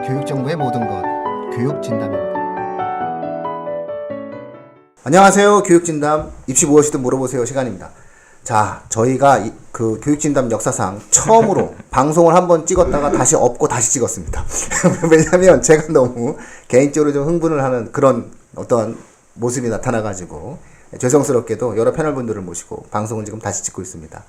교육정보의 모든 것, 교육진담입니다. 안녕하세요. 교육진담, 입시 무엇이든 물어보세요 시간입니다. 자, 저희가 그 교육진담 역사상 처음으로 방송을 한번 찍었다가 다시 없고 다시 찍었습니다. 왜냐면 제가 너무 개인적으로 좀 흥분을 하는 그런 어떤 모습이 나타나가지고 죄송스럽게도 여러 패널분들을 모시고 방송을 지금 다시 찍고 있습니다.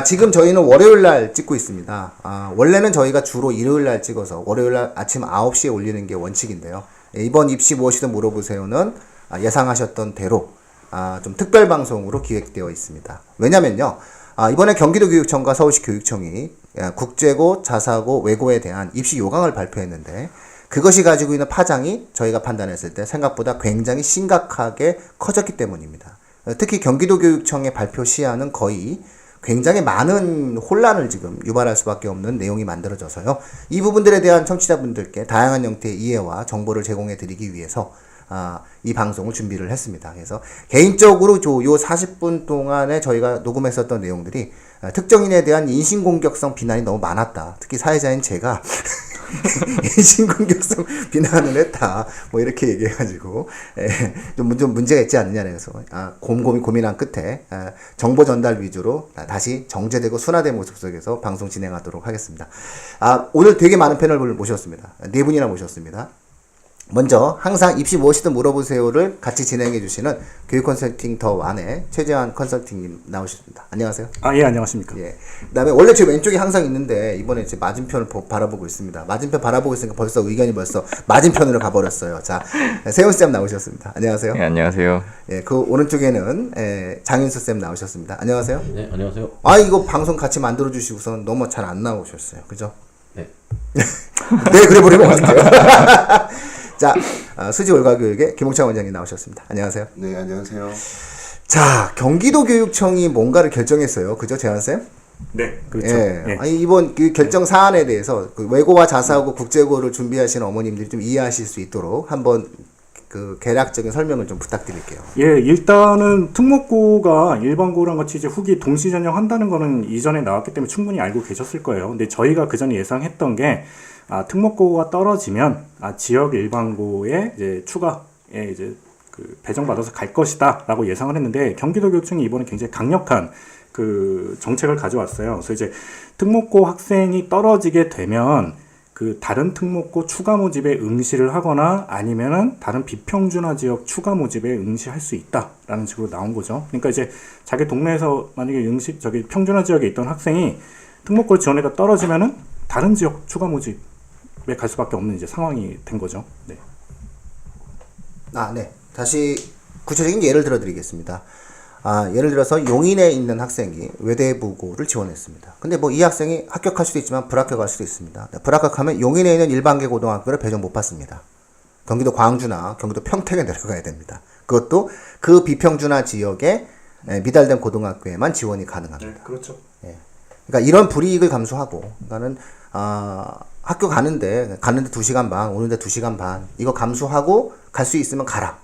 지금 저희는 월요일날 찍고 있습니다. 원래는 저희가 주로 일요일날 찍어서 월요일날 아침 9시에 올리는 게 원칙인데요. 이번 입시 무엇이든 물어보세요는 예상하셨던 대로 좀 특별 방송으로 기획되어 있습니다. 왜냐면요, 이번에 경기도교육청과 서울시 교육청이 국제고, 자사고, 외고에 대한 입시 요강을 발표했는데 그것이 가지고 있는 파장이 저희가 판단했을 때 생각보다 굉장히 심각하게 커졌기 때문입니다. 특히 경기도교육청의 발표 시야는 거의 굉장히 많은 혼란을 지금 유발할 수밖에 없는 내용이 만들어져서요. 이 부분들에 대한 청취자분들께 다양한 형태의 이해와 정보를 제공해 드리기 위해서 이 방송을 준비를 했습니다. 그래서 개인적으로 요 40분 동안에 저희가 녹음했었던 내용들이 특정인에 대한 인신공격성 비난이 너무 많았다. 특히 사회자인 제가 인신공격성 비난을 했다. 뭐 이렇게 얘기해가지고 좀 문제가 있지 않느냐 해서 곰곰이 고민한 끝에 정보 전달 위주로 다시 정제되고 순화된 모습 속에서 방송 진행하도록 하겠습니다. 오늘 되게 많은 패널을 모셨습니다. 4분이나 모셨습니다. 먼저 항상 입시 무엇이든 물어보세요를 같이 진행해 주시는 교육 컨설팅 더 완의 최재환 컨설팅님 나오셨습니다. 안녕하세요. 예, 안녕하십니까. 예. 그다음에 원래 제 왼쪽에 항상 있는데 이번에 제 맞은편을 바라보고 있습니다. 맞은편 바라보고 있으니까 벌써 의견이 맞은편으로 가버렸어요. 자, 세훈 쌤 나오셨습니다. 안녕하세요. 네, 안녕하세요. 예, 그 오른쪽에는 장윤수 쌤 나오셨습니다. 안녕하세요. 네, 안녕하세요. 이거 방송 같이 만들어 주시고선 너무 잘 안 나오셨어요. 그죠? 네. 네, 그래 버리면 어떡해요. 자, 수지 월가교육의 김홍창 원장님 나오셨습니다. 안녕하세요. 네, 안녕하세요. 자, 경기도교육청이 뭔가를 결정했어요. 그죠, 재환쌤? 네, 그렇죠. 예. 예. 이번 그 결정 사안에 대해서 그 외고와 자사고 국제고를 준비하시는 어머님들이 좀 이해하실 수 있도록 한번 그 개략적인 설명을 좀 부탁드릴게요. 예, 일단은 특목고가 일반고랑 같이 이제 후기 동시 전형한다는 거는 이전에 나왔기 때문에 충분히 알고 계셨을 거예요. 근데 저희가 그 전에 예상했던 게 특목고가 떨어지면 지역 일반고에 이제 추가에 이제 그 배정받아서 갈 것이다라고 예상을 했는데 경기도교육청이 이번에 굉장히 강력한 그 정책을 가져왔어요. 그래서 이제 특목고 학생이 떨어지게 되면 그 다른 특목고 추가 모집에 응시를 하거나 아니면은 다른 비평준화 지역 추가 모집에 응시할 수 있다라는 식으로 나온 거죠. 그러니까 이제 자기 동네에서 만약에 저기 평준화 지역에 있던 학생이 특목고를 지원해가 떨어지면은 다른 지역 추가 모집에 갈 수밖에 없는 이제 상황이 된 거죠. 네. 네. 다시 구체적인 예를 들어 드리겠습니다. 예를 들어서 용인에 있는 학생이 외대부고를 지원했습니다. 근데 뭐 이 학생이 합격할 수도 있지만 불합격할 수도 있습니다. 불합격하면 용인에 있는 일반계 고등학교를 배정 못 받습니다. 경기도 광주나 경기도 평택에 내려가야 됩니다. 그것도 그 비평준화 지역에 미달된 고등학교에만 지원이 가능합니다. 네, 그렇죠. 예. 그러니까 이런 불이익을 감수하고, 그러니까는 학교 가는데 2시간 반, 오는데 2시간 반 이거 감수하고 갈 수 있으면 가라.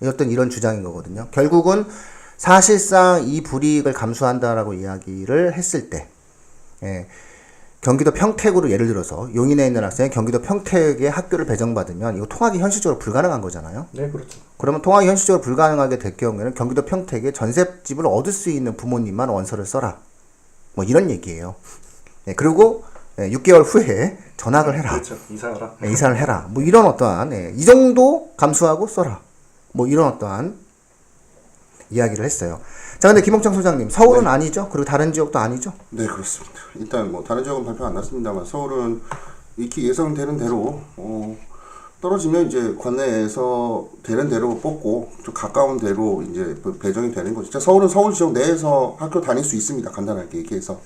어떤 이런 주장인 거거든요. 결국은 사실상 이 불이익을 감수한다라고 이야기를 했을 때, 경기도 평택으로 예를 들어서 용인에 있는 학생이 경기도 평택에 학교를 배정받으면 이거 통학이 현실적으로 불가능한 거잖아요. 네, 그렇죠. 그러면 통학이 현실적으로 불가능하게 될 경우에는 경기도 평택에 전셋집을 얻을 수 있는 부모님만 원서를 써라. 뭐 이런 얘기예요. 그리고 6개월 후에 전학을 해라. 그렇죠. 이사하라. 이사를 해라. 뭐 이런 어떠한 이 정도 감수하고 써라. 뭐 이런 어떠한 이야기를 했어요. 자, 근데 김홍창 소장님, 서울은 네. 아니죠? 그리고 다른 지역도 아니죠? 네, 그렇습니다. 일단 뭐 다른 지역은 발표 안 났습니다만 서울은 익히 예상되는 대로 떨어지면 이제 관내에서 되는 대로 뽑고 좀 가까운 대로 이제 배정이 되는 거죠. 진짜 서울은 서울 지역 내에서 학교 다닐 수 있습니다. 간단하게 얘기해서.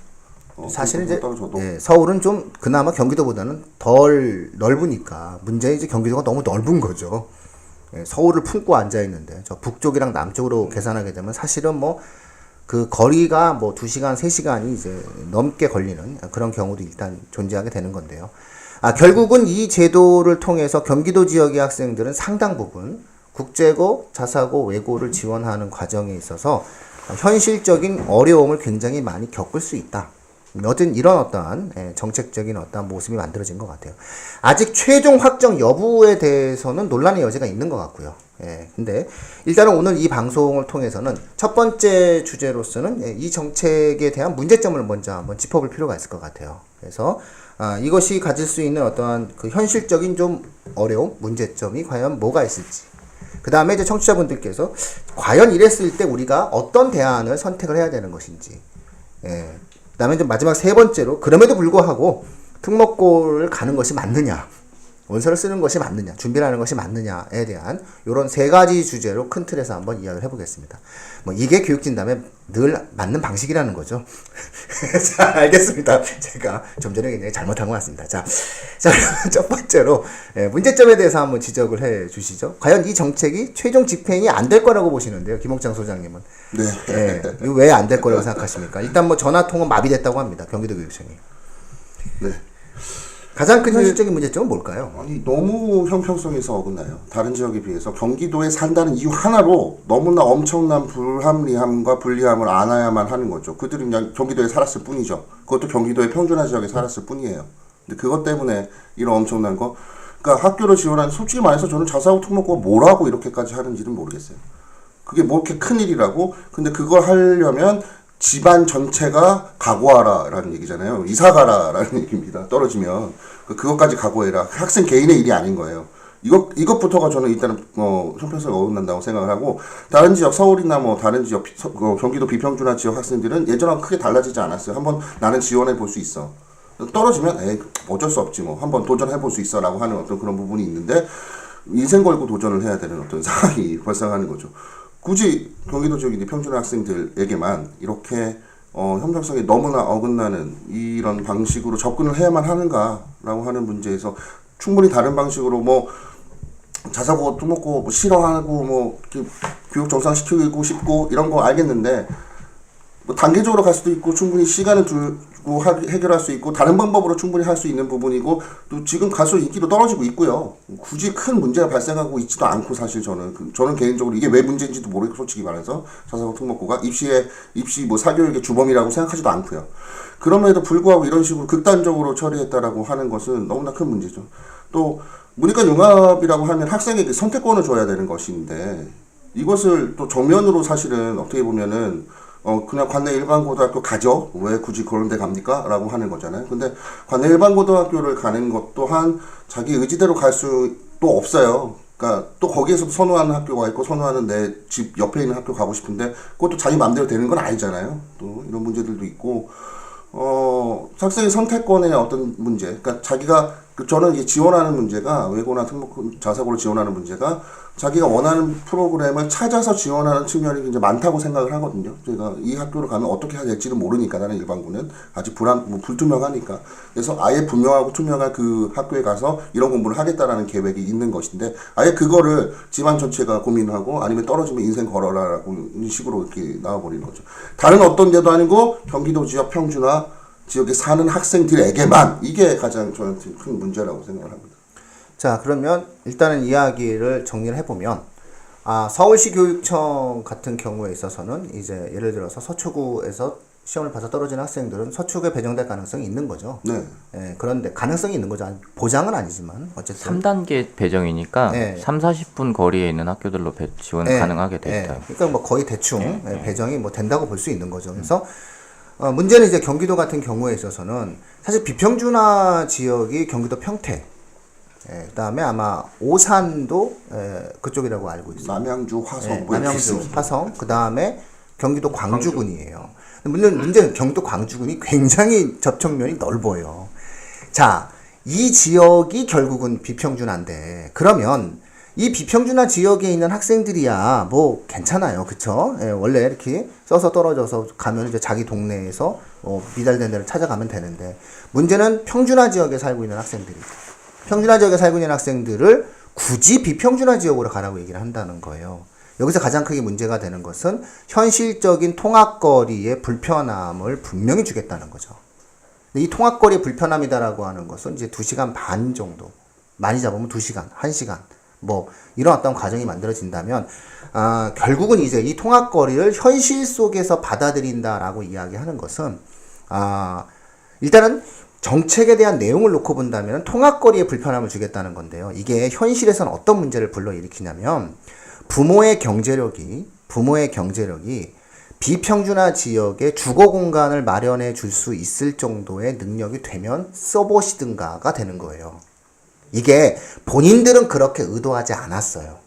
사실은 이제 떨어져도. 서울은 좀 그나마 경기도보다는 덜 넓으니까 문제는 이제 경기도가 너무 넓은 거죠. 서울을 품고 앉아 있는데 저 북쪽이랑 남쪽으로 계산하게 되면 사실은 뭐 그 거리가 뭐 2시간, 3시간이 이제 넘게 걸리는 그런 경우도 일단 존재하게 되는 건데요. 결국은 이 제도를 통해서 경기도 지역의 학생들은 상당 부분 국제고, 자사고, 외고를 지원하는 과정에 있어서 현실적인 어려움을 굉장히 많이 겪을 수 있다. 어쨌든 이런 어떠한 정책적인 어떠한 모습이 만들어진 것 같아요. 아직 최종 확정 여부에 대해서는 논란의 여지가 있는 것 같고요. 근데 일단은 오늘 이 방송을 통해서는 첫 번째 주제로서는 이 정책에 대한 문제점을 먼저 한번 짚어볼 필요가 있을 것 같아요. 그래서 이것이 가질 수 있는 어떠한 그 현실적인 좀 어려움, 문제점이 과연 뭐가 있을지. 그 다음에 이제 청취자분들께서 과연 이랬을 때 우리가 어떤 대안을 선택을 해야 되는 것인지. 그 다음에 이제 마지막 세 번째로 그럼에도 불구하고 특목고를 가는 것이 맞느냐, 원서를 쓰는 것이 맞느냐, 준비를 하는 것이 맞느냐에 대한 이런 세 가지 주제로 큰 틀에서 한번 이야기를 해보겠습니다. 뭐 이게 교육진담의 늘 맞는 방식이라는 거죠. 자, 알겠습니다. 제가 좀 전에 굉장히 잘못한 것 같습니다. 자, 첫 번째로 문제점에 대해서 한번 지적을 해 주시죠. 과연 이 정책이 최종 집행이 안 될 거라고 보시는데요, 김옥장 소장님은. 네. 왜 안 될 거라고 생각하십니까? 일단 뭐 전화통은 마비됐다고 합니다. 경기도 교육청이. 네. 가장 큰 현실적인 문제점은 뭘까요? 아니 너무 형평성에서 어긋나요. 다른 지역에 비해서 경기도에 산다는 이유 하나로 너무나 엄청난 불합리함과 불리함을 안아야만 하는 거죠. 그들은 그냥 경기도에 살았을 뿐이죠. 그것도 경기도의 평준화 지역에 살았을 뿐이에요. 근데 그것 때문에 이런 엄청난 거, 그러니까 학교를 지원하는, 솔직히 말해서 저는 자사고 특목고가 뭐라고 이렇게까지 하는지는 모르겠어요. 그게 뭐 이렇게 큰 일이라고? 근데 그걸 하려면 집안 전체가 각오하라라는 얘기잖아요. 이사가라라는 얘기입니다. 떨어지면 그것까지 각오해라. 학생 개인의 일이 아닌 거예요. 이것부터가 저는 일단은 형평성이 어긋난다고 생각을 하고, 다른 지역 서울이나 뭐 다른 지역 경기도 비평준화 지역 학생들은 예전하고 크게 달라지지 않았어요. 한번 나는 지원해 볼 수 있어. 떨어지면 어쩔 수 없지 뭐 한번 도전해 볼 수 있어라고 하는 어떤 그런 부분이 있는데, 인생 걸고 도전을 해야 되는 어떤 상황이 발생하는 거죠. 굳이 경기도 지역의 평준화 학생들에게만 이렇게 형평성이 너무나 어긋나는 이런 방식으로 접근을 해야만 하는가라고 하는 문제에서 충분히 다른 방식으로 뭐 자사고 특목고 뭐 싫어하고 뭐 교육 정상시키고 싶고 이런 거 알겠는데, 뭐 단계적으로 갈 수도 있고 충분히 시간을 두고 해결할 수 있고 다른 방법으로 충분히 할 수 있는 부분이고, 또 지금 갈수록 인기도 떨어지고 있고요. 굳이 큰 문제가 발생하고 있지도 않고, 사실 저는 개인적으로 이게 왜 문제인지도 모르겠고, 솔직히 말해서 자사고 특목고가 입시 뭐 사교육의 주범이라고 생각하지도 않고요. 그럼에도 불구하고 이런 식으로 극단적으로 처리했다라고 하는 것은 너무나 큰 문제죠. 또 문이과 융합이라고 하면 학생에게 선택권을 줘야 되는 것인데, 이것을 또 정면으로 사실은 어떻게 보면은 그냥 관내 일반고등학교 가죠. 왜 굳이 그런 데 갑니까? 라고 하는 거잖아요. 근데 관내 일반고등학교를 가는 것 또한 자기 의지대로 갈 수도 없어요. 그러니까 또 거기에서도 선호하는 학교가 있고, 선호하는 내 집 옆에 있는 학교 가고 싶은데 그것도 자기 마음대로 되는 건 아니잖아요. 또 이런 문제들도 있고, 학생의 선택권의 어떤 문제, 그러니까 저는 이제 지원하는 문제가, 외고나 특목 자사고를 지원하는 문제가 자기가 원하는 프로그램을 찾아서 지원하는 측면이 굉장히 많다고 생각을 하거든요. 제가 이 학교를 가면 어떻게 해야 될지는 모르니까, 나는 일반고는 아직 불투명하니까. 그래서 아예 분명하고 투명한 그 학교에 가서 이런 공부를 하겠다라는 계획이 있는 것인데, 아예 그거를 집안 전체가 고민하고 아니면 떨어지면 인생 걸어라라고 이런 식으로 이렇게 나와버리는 거죠. 다른 어떤 데도 아니고 경기도 지역 평준화 지역에 사는 학생들에게만, 이게 가장 저한테 큰 문제라고 생각을 합니다. 자, 그러면 일단은 이야기를 정리를 해보면, 서울시 교육청 같은 경우에 있어서는 이제 예를 들어서 서초구에서 시험을 봐서 떨어진 학생들은 서초구에 배정될 가능성이 있는 거죠. 네. 그런데 가능성이 있는 거죠. 보장은 아니지만 어쨌든 3단계 배정이니까 네. 30-40분 거리에 있는 학교들로 지원 가능하게 돼 있어요. 그러니까 뭐 거의 대충 배정이 뭐 된다고 볼 수 있는 거죠. 그래서 문제는 이제 경기도 같은 경우에 있어서는 사실 비평준화 지역이 경기도 평택, 그다음에 아마 오산도 그쪽이라고 알고 있어요. 남양주, 화성, 뭐 이렇게 남양주, 있습니다. 화성, 그다음에 경기도 광주군이에요. 물론 문제는 경기도 광주군이 굉장히 접촉면이 넓어요. 자, 이 지역이 결국은 비평준화인데, 그러면 이 비평준화 지역에 있는 학생들이야 뭐 괜찮아요, 그쵸? 원래 이렇게 써서 떨어져서 가면 이제 자기 동네에서 미달된 데를 찾아가면 되는데, 문제는 평준화 지역에 살고 있는 학생들이죠. 평준화 지역에 살고 있는 학생들을 굳이 비평준화 지역으로 가라고 얘기를 한다는 거예요. 여기서 가장 크게 문제가 되는 것은 현실적인 통학거리의 불편함을 분명히 주겠다는 거죠. 근데 이 통학거리의 불편함이다라고 하는 것은 이제 2시간 반 정도, 많이 잡으면 2시간, 1시간, 뭐 이런 어떤 과정이 만들어진다면, 결국은 이제 이 통학거리를 현실 속에서 받아들인다라고 이야기하는 것은 일단은 정책에 대한 내용을 놓고 본다면 통학거리에 불편함을 주겠다는 건데요. 이게 현실에서는 어떤 문제를 불러일으키냐면 부모의 경제력이 비평준화 지역에 주거 공간을 마련해 줄 수 있을 정도의 능력이 되면 써보시든가가 되는 거예요. 이게 본인들은 그렇게 의도하지 않았어요.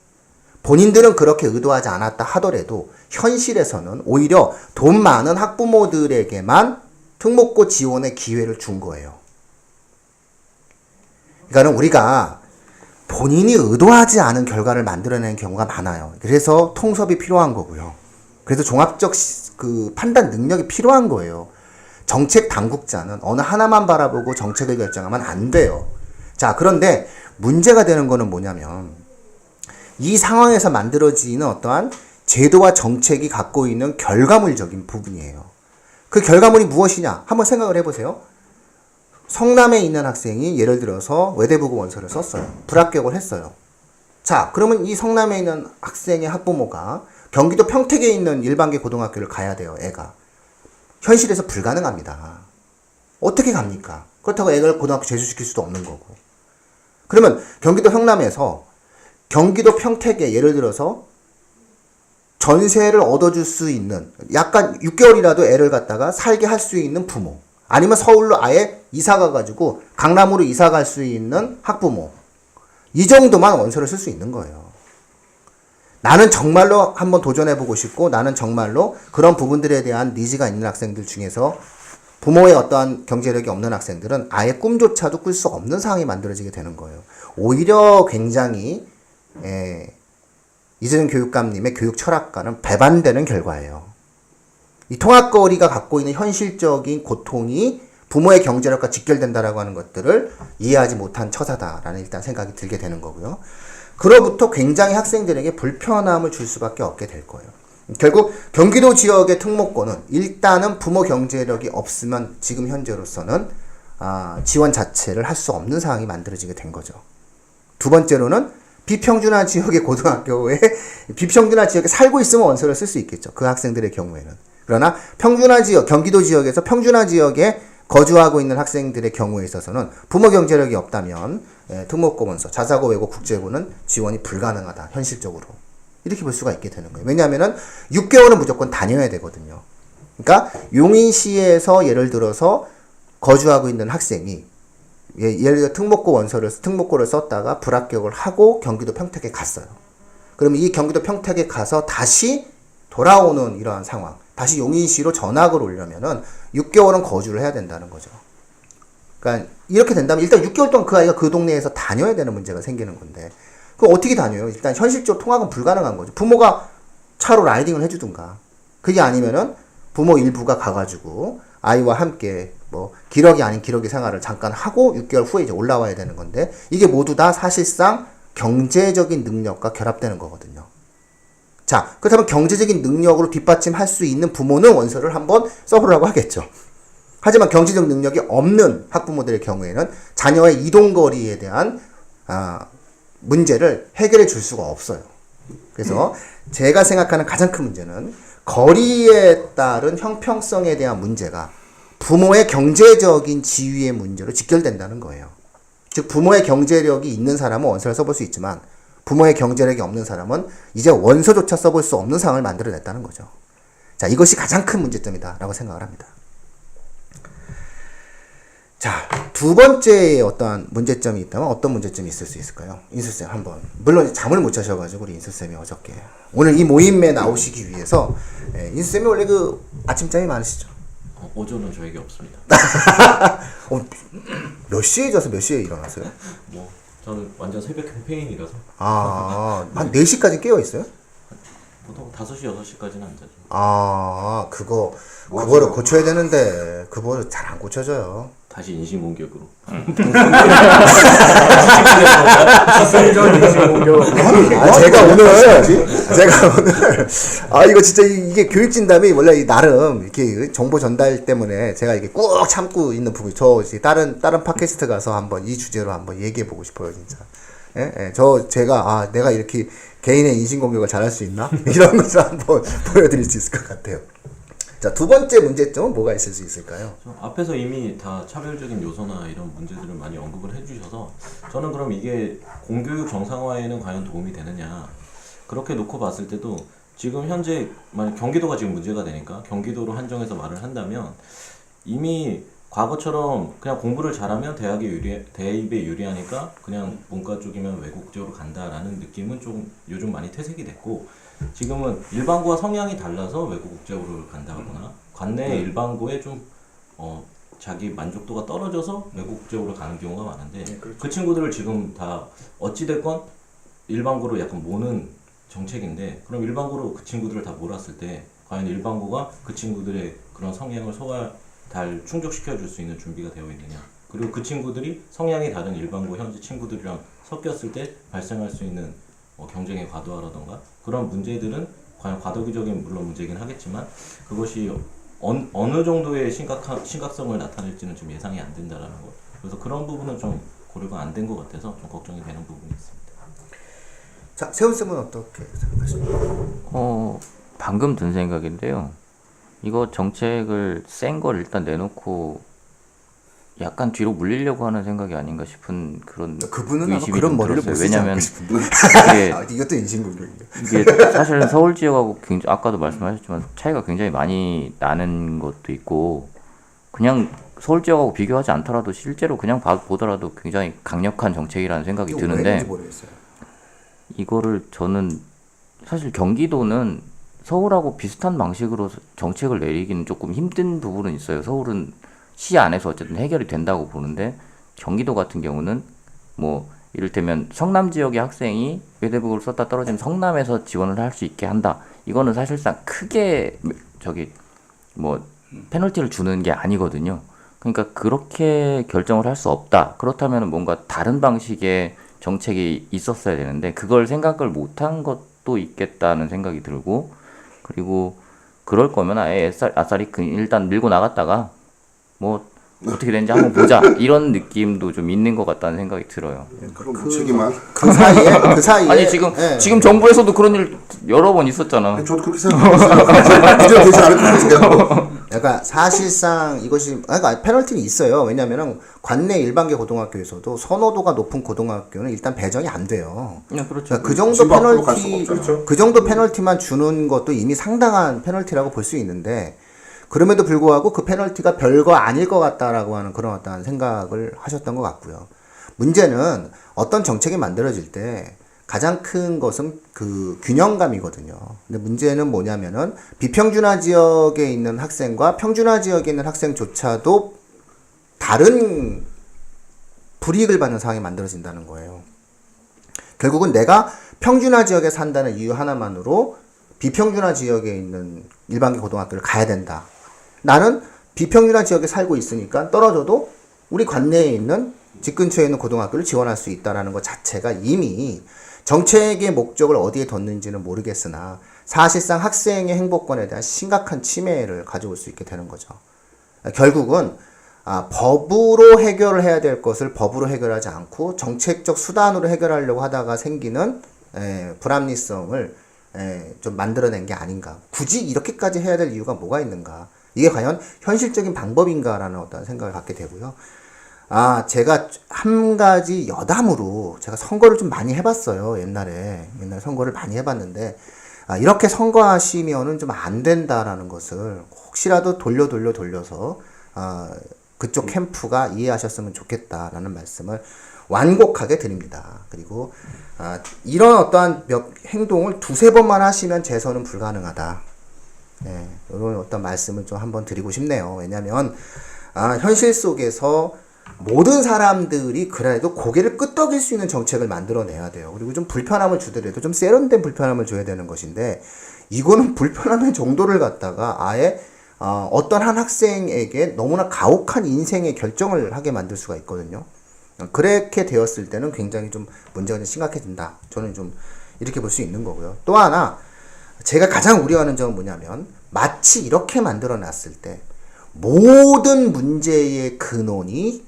본인들은 그렇게 의도하지 않았다 하더라도 현실에서는 오히려 돈 많은 학부모들에게만 특목고 지원의 기회를 준 거예요. 그러니까 우리가 본인이 의도하지 않은 결과를 만들어내는 경우가 많아요. 그래서 통섭이 필요한 거고요. 그래서 종합적 그 판단 능력이 필요한 거예요. 정책 당국자는 어느 하나만 바라보고 정책을 결정하면 안 돼요. 자, 그런데 문제가 되는 거는 뭐냐면 이 상황에서 만들어지는 어떠한 제도와 정책이 갖고 있는 결과물적인 부분이에요. 그 결과물이 무엇이냐? 한번 생각을 해보세요. 성남에 있는 학생이 예를 들어서 외대부고 원서를 썼어요. 불합격을 했어요. 자, 그러면 이 성남에 있는 학생의 학부모가 경기도 평택에 있는 일반계 고등학교를 가야 돼요, 애가. 현실에서 불가능합니다. 어떻게 갑니까? 그렇다고 애를 고등학교 재수시킬 수도 없는 거고. 그러면 경기도 성남에서 경기도 평택에 예를 들어서 전세를 얻어줄 수 있는 약간 6개월이라도 애를 갖다가 살게 할 수 있는 부모, 아니면 서울로 아예 이사 가가지고 강남으로 이사 갈 수 있는 학부모, 이 정도만 원서를 쓸 수 있는 거예요. 나는 정말로 한번 도전해보고 싶고 나는 정말로 그런 부분들에 대한 니즈가 있는 학생들 중에서 부모의 어떠한 경제력이 없는 학생들은 아예 꿈조차도 꿀 수 없는 상황이 만들어지게 되는 거예요. 오히려 굉장히 이재준 교육감님의 교육 철학과는 배반되는 결과예요. 이 통학거리가 갖고 있는 현실적인 고통이 부모의 경제력과 직결된다라고 하는 것들을 이해하지 못한 처사다라는 일단 생각이 들게 되는 거고요. 그로부터 굉장히 학생들에게 불편함을 줄 수밖에 없게 될 거예요. 결국 경기도 지역의 특목고는 일단은 부모 경제력이 없으면 지금 현재로서는 지원 자체를 할 수 없는 상황이 만들어지게 된 거죠. 두 번째로는 비평준화 지역의 고등학교에 비평준화 지역에 살고 있으면 원서를 쓸 수 있겠죠. 그 학생들의 경우에는. 그러나 평준화 지역, 경기도 지역에서 평준화 지역에 거주하고 있는 학생들의 경우에 있어서는 부모 경제력이 없다면 특목고 원서, 자사고, 외고, 국제고는 지원이 불가능하다. 현실적으로. 이렇게 볼 수가 있게 되는 거예요. 왜냐하면 6개월은 무조건 다녀야 되거든요. 그러니까 용인시에서 예를 들어서 거주하고 있는 학생이 예를 들어 특목고를 썼다가 불합격을 하고 경기도 평택에 갔어요. 그러면 이 경기도 평택에 가서 다시 돌아오는 이러한 상황, 다시 용인시로 전학을 오려면은 6개월은 거주를 해야 된다는 거죠. 그러니까 이렇게 된다면 일단 6개월 동안 그 아이가 그 동네에서 다녀야 되는 문제가 생기는 건데, 그럼 어떻게 다녀요? 일단 현실적으로 통학은 불가능한 거죠. 부모가 차로 라이딩을 해주든가, 그게 아니면은 부모 일부가 가가지고 아이와 함께 뭐 기러기 아닌 기러기 생활을 잠깐 하고 6개월 후에 이제 올라와야 되는 건데, 이게 모두 다 사실상 경제적인 능력과 결합되는 거거든요. 자, 그렇다면 경제적인 능력으로 뒷받침할 수 있는 부모는 원서를 한번 써보라고 하겠죠. 하지만 경제적 능력이 없는 학부모들의 경우에는 자녀의 이동거리에 대한 문제를 해결해 줄 수가 없어요. 그래서 제가 생각하는 가장 큰 문제는 거리에 따른 형평성에 대한 문제가 부모의 경제적인 지위의 문제로 직결된다는 거예요. 즉 부모의 경제력이 있는 사람은 원서를 써볼 수 있지만 부모의 경제력이 없는 사람은 이제 원서조차 써볼 수 없는 상황을 만들어냈다는 거죠. 자, 이것이 가장 큰 문제점이다 라고 생각을 합니다. 자, 두 번째의 어떠한 문제점이 있다면 어떤 문제점이 있을 수 있을까요? 인수쌤 한번. 물론 잠을 못 자셔가지고 우리 인수쌤이 어저께 오늘 이 모임에 나오시기 위해서 인수쌤이 원래 그 아침잠이 많으시죠? 오전은 저에게 없습니다. 몇 시에 자서 몇 시에 일어나세요? 뭐 저는 완전 새벽 캠페인이라서 한 4시까지 깨어 있어요? 보통 5시, 6시까지는 안 자죠. 그거를 고쳐야 되는데 그거를 잘 안 고쳐져요. 다시 인신공격으로. 제가 오늘 이거 진짜 이게 교육진담이 원래 나름 이렇게 정보 전달 때문에 제가 이게 꾹 참고 있는 부분, 저 다른 팟캐스트 가서 한번 이 주제로 한번 얘기해 보고 싶어요, 진짜. 제가 내가 이렇게 개인의 인신공격을 잘할 수 있나? 이런 것을 한번 보여드릴 수 있을 것 같아요. 자, 두 번째 문제점은 뭐가 있을 수 있을까요? 앞에서 이미 다 차별적인 요소나 이런 문제들을 많이 언급을 해주셔서 저는 그럼 이게 공교육 정상화에는 과연 도움이 되느냐 그렇게 놓고 봤을 때도 지금 현재 만약 경기도가 지금 문제가 되니까 경기도로 한정해서 말을 한다면 이미 과거처럼 그냥 공부를 잘하면 대입에 유리하니까 그냥 문과 쪽이면 외국 쪽으로 간다라는 느낌은 좀 요즘 많이 퇴색이 됐고 지금은 일반고와 성향이 달라서 외국 국제고를 간다거나 관내 일반고에 좀 자기 만족도가 떨어져서 외국 국제고를 가는 경우가 많은데 그 친구들을 지금 다 어찌됐건 일반고로 약간 모는 정책인데 그럼 일반고로 그 친구들을 다 몰았을 때 과연 일반고가 그 친구들의 그런 성향을 잘 충족시켜 줄 수 있는 준비가 되어 있느냐 그리고 그 친구들이 성향이 다른 일반고 현지 친구들이랑 섞였을 때 발생할 수 있는 경쟁의 과도화라던가 그런 문제들은 과연 과도기적인 물론 문제이긴 하겠지만 그것이 어느 정도의 심각성을 나타낼지는 좀 예상이 안 된다라는 것. 그래서 그런 부분은 좀 고려가 안 된 것 같아서 좀 걱정이 되는 부분이 있습니다. 자, 세훈쌤은 어떻게 생각하십니까? 방금 든 생각인데요. 이거 정책을 센 걸 일단 내놓고 약간 뒤로 물리려고 하는 생각이 아닌가 싶은 그런 그분은 아마 의심이 그런 좀 머리를 들었어요. 못 쓰지 왜냐면 않고 싶은데. 이게, 아, 이것도 인신공격이에요. 이게 사실은 서울 지역하고 굉장히 아까도 말씀하셨지만 차이가 굉장히 많이 나는 것도 있고 그냥 서울 지역하고 비교하지 않더라도 실제로 그냥 보더라도 굉장히 강력한 정책이라는 생각이 왜 드는데 그런지 모르겠어요. 이거를 저는 사실 경기도는 서울하고 비슷한 방식으로 정책을 내리기는 조금 힘든 부분은 있어요. 서울은 시 안에서 어쨌든 해결이 된다고 보는데 경기도 같은 경우는 뭐 이를테면 성남 지역의 학생이 외대북을 썼다 떨어지면 성남에서 지원을 할 수 있게 한다. 이거는 사실상 크게 뭐 페널티를 주는 게 아니거든요. 그러니까 그렇게 결정을 할 수 없다. 그렇다면 뭔가 다른 방식의 정책이 있었어야 되는데 그걸 생각을 못한 것도 있겠다는 생각이 들고 그리고 그럴 거면 아예 아싸리 일단 밀고 나갔다가 뭐 어떻게 되는지 한번 보자 이런 느낌도 좀 있는 것 같다는 생각이 들어요. 그런 무책임한. 그 사이에 아니 지금 정부에서도 그런 일 여러 번 있었잖아. 저도 그렇게 생각했어요. 문제가 되지 않을 것 같아요. 그러니까 사실상 이것이 그러니까 페널티는 있어요. 왜냐하면 관내 일반계 고등학교에서도 선호도가 높은 고등학교는 일단 배정이 안 돼요. 네, 그렇죠. 그러니까 그 정도 집 밖으로 갈 페널티, 수가 없잖아요. 그 정도 페널티만 주는 것도 이미 상당한 페널티라고 볼 수 있는데 그럼에도 불구하고 그 페널티가 별거 아닐 것 같다라고 하는 그런 어떤 생각을 하셨던 것 같고요. 문제는 어떤 정책이 만들어질 때 가장 큰 것은 그 균형감이거든요. 근데 문제는 뭐냐면은 비평준화 지역에 있는 학생과 평준화 지역에 있는 학생조차도 다른 불이익을 받는 상황이 만들어진다는 거예요. 결국은 내가 평준화 지역에 산다는 이유 하나만으로 비평준화 지역에 있는 일반계 고등학교를 가야 된다. 나는 비평준화 지역에 살고 있으니까 떨어져도 우리 관내에 있는 집 근처에 있는 고등학교를 지원할 수 있다는 것 자체가 이미 정책의 목적을 어디에 뒀는지는 모르겠으나 사실상 학생의 행복권에 대한 심각한 침해를 가져올 수 있게 되는 거죠. 결국은 법으로 해결을 해야 될 것을 법으로 해결하지 않고 정책적 수단으로 해결하려고 하다가 생기는 불합리성을 좀 만들어낸 게 아닌가. 굳이 이렇게까지 해야 될 이유가 뭐가 있는가. 이게 과연 현실적인 방법인가라는 어떤 생각을 갖게 되고요. 제가 한 가지 여담으로 제가 선거를 좀 많이 해봤어요. 옛날에 선거를 많이 해봤는데 이렇게 선거하시면은 좀 안 된다라는 것을 혹시라도 돌려서 그쪽 캠프가 이해하셨으면 좋겠다라는 말씀을 완곡하게 드립니다. 그리고 이런 어떠한 행동을 두세 번만 하시면 재선은 불가능하다. 이런 어떤 말씀을 좀 한번 드리고 싶네요. 왜냐하면 현실 속에서 모든 사람들이 그래도 고개를 끄덕일 수 있는 정책을 만들어내야 돼요. 그리고 좀 불편함을 주더라도 좀 세련된 불편함을 줘야 되는 것인데 이거는 불편함의 정도를 갖다가 아예 어떤 한 학생에게 너무나 가혹한 인생의 결정을 하게 만들 수가 있거든요. 그렇게 되었을 때는 굉장히 좀 문제가 좀 심각해진다. 저는 좀 이렇게 볼 수 있는 거고요. 또 하나 제가 가장 우려하는 점은 뭐냐면 마치 이렇게 만들어 놨을 때 모든 문제의 근원이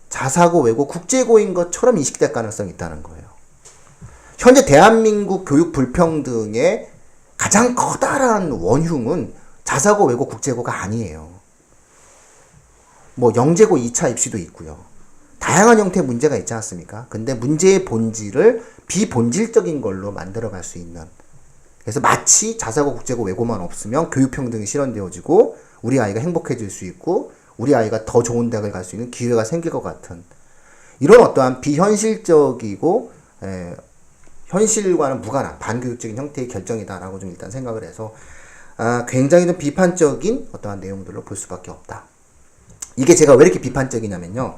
자사고 외고 국제고인 것처럼 인식될 가능성이 있다는 거예요. 현재 대한민국 교육 불평등의 가장 커다란 원흉은 자사고, 외고, 국제고가 아니에요. 뭐 영재고 2차 입시도 있고요. 다양한 형태의 문제가 있지 않습니까? 근데 문제의 본질을 비본질적인 걸로 만들어갈 수 있는, 그래서 마치 자사고, 국제고, 외고만 없으면 교육평등이 실현되어지고 우리 아이가 행복해질 수 있고 우리 아이가 더 좋은 대학을 갈 수 있는 기회가 생길 것 같은 이런 어떠한 비현실적이고 현실과는 무관한 반교육적인 형태의 결정이다라고 좀 일단 생각을 해서 굉장히 좀 비판적인 어떠한 내용들로 볼 수밖에 없다. 이게 제가 왜 이렇게 비판적이냐면요.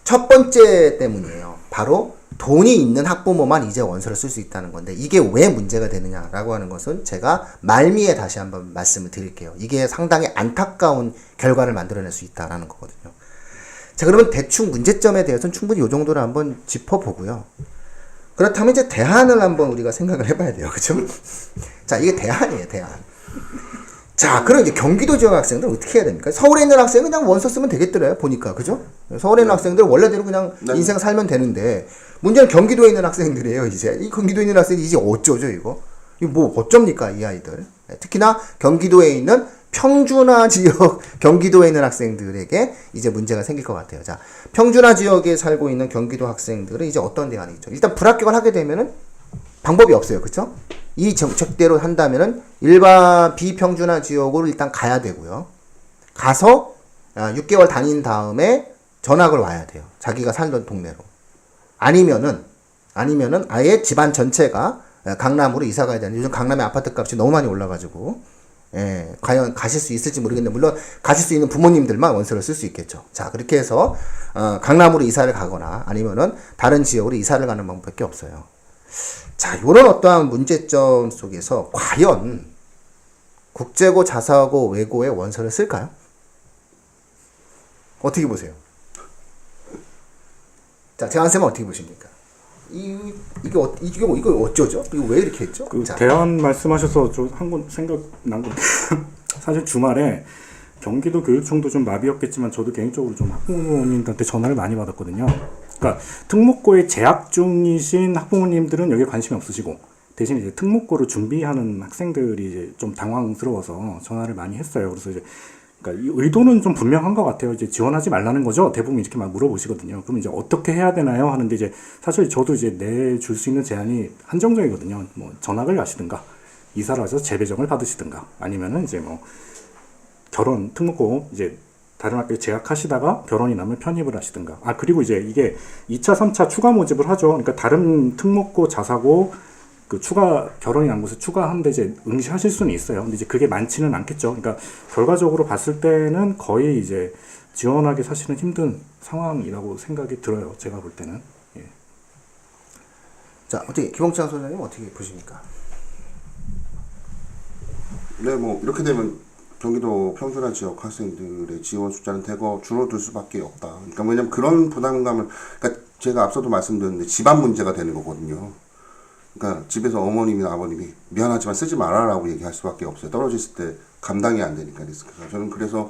첫 번째 때문이에요. 바로 돈이 있는 학부모만 이제 원서를 쓸 수 있다는 건데 이게 왜 문제가 되느냐라고 하는 것은 제가 말미에 다시 한번 말씀을 드릴게요. 이게 상당히 안타까운 결과를 만들어낼 수 있다라는 거거든요. 자, 그러면 대충 문제점에 대해서는 충분히 이 정도로 한번 짚어보고요. 그렇다면 이제 대안을 한번 우리가 생각을 해봐야 돼요. 그죠? 자, 이게 대안이에요, 대안. 자, 그럼 이제 경기도 지역 학생들 어떻게 해야 됩니까? 서울에 있는 학생은 그냥 원서 쓰면 되겠더래요, 보니까. 그죠? 서울에 있는 학생들 원래대로 그냥 인생 살면 되는데, 문제는 경기도에 있는 학생들이에요, 이제. 이 경기도에 있는 학생이 이제 어쩌죠, 이거? 이거 뭐, 어쩝니까, 이 아이들? 특히나 경기도에 있는 평준화 지역, 경기도에 있는 학생들에게 이제 문제가 생길 것 같아요. 자, 평준화 지역에 살고 있는 경기도 학생들은 이제 어떤 대안이 있죠? 일단 불합격을 하게 되면은 방법이 없어요. 그쵸? 이 정책대로 한다면은 일반 비평준화 지역으로 일단 가야 되고요. 가서 6개월 다닌 다음에 전학을 와야 돼요. 자기가 살던 동네로. 아니면은 아예 집안 전체가 강남으로 이사 가야 되는, 요즘 강남의 아파트 값이 너무 많이 올라가지고 과연 가실 수 있을지 모르겠는데 물론 가실 수 있는 부모님들만 원서를 쓸 수 있겠죠. 자, 그렇게 해서 강남으로 이사를 가거나 아니면은 다른 지역으로 이사를 가는 방법밖에 없어요. 자, 이런 어떠한 문제점 속에서 과연 국제고, 자사고, 외고의 원서를 쓸까요? 어떻게 보세요? 자, 재환쌤은 어떻게 보십니까? 이거 어쩌죠? 이거 왜 이렇게 했죠? 그 자, 대안 말씀하셔서 저 한 건 생각난 건 사실 주말에 경기도 교육청도 좀 마비였겠지만 저도 개인적으로 좀 학부모님들한테 전화를 많이 받았거든요. 그러니까 특목고에 재학 중이신 학부모님들은 여기에 관심이 없으시고 대신 이제 특목고를 준비하는 학생들이 이제 좀 당황스러워서 전화를 많이 했어요. 그래서 이제 그러니까 이 의도는 좀 분명한 것 같아요. 이제 지원하지 말라는 거죠. 대부분 이렇게 막 물어보시거든요. 그럼 이제 어떻게 해야 되나요? 하는데 이제 사실 저도 이제 내줄 수 있는 제안이 한정적이거든요. 뭐 전학을 가시든가 이사를 하셔서 재배정을 받으시든가 아니면은 이제 뭐 결혼 특목고 이제 다른 학교에 재학하시다가 결혼이 나면 편입을 하시든가. 그리고 이제 이게 2차, 3차 추가 모집을 하죠. 그러니까 다른 특목고, 자사고 그 추가 결혼이 난 곳에 추가하는데 이제 응시하실 수는 있어요. 근데 이제 그게 많지는 않겠죠. 그러니까 결과적으로 봤을 때는 거의 이제 지원하기 사실은 힘든 상황이라고 생각이 들어요. 제가 볼 때는. 예. 자, 어떻게 김홍찬 소장님 어떻게 보십니까? 네, 뭐 이렇게 되면 경기도 평준화 지역 학생들의 지원 숫자는 대거 줄어들 수밖에 없다. 그러니까 왜냐면 그런 부담감을, 그러니까 제가 앞서도 말씀드렸는데 집안 문제가 되는 거거든요. 그러니까 집에서 어머님이나 아버님이 미안하지만 쓰지 말아라고 얘기할 수밖에 없어요. 떨어졌을 때 감당이 안 되니까 리스크가. 저는 그래서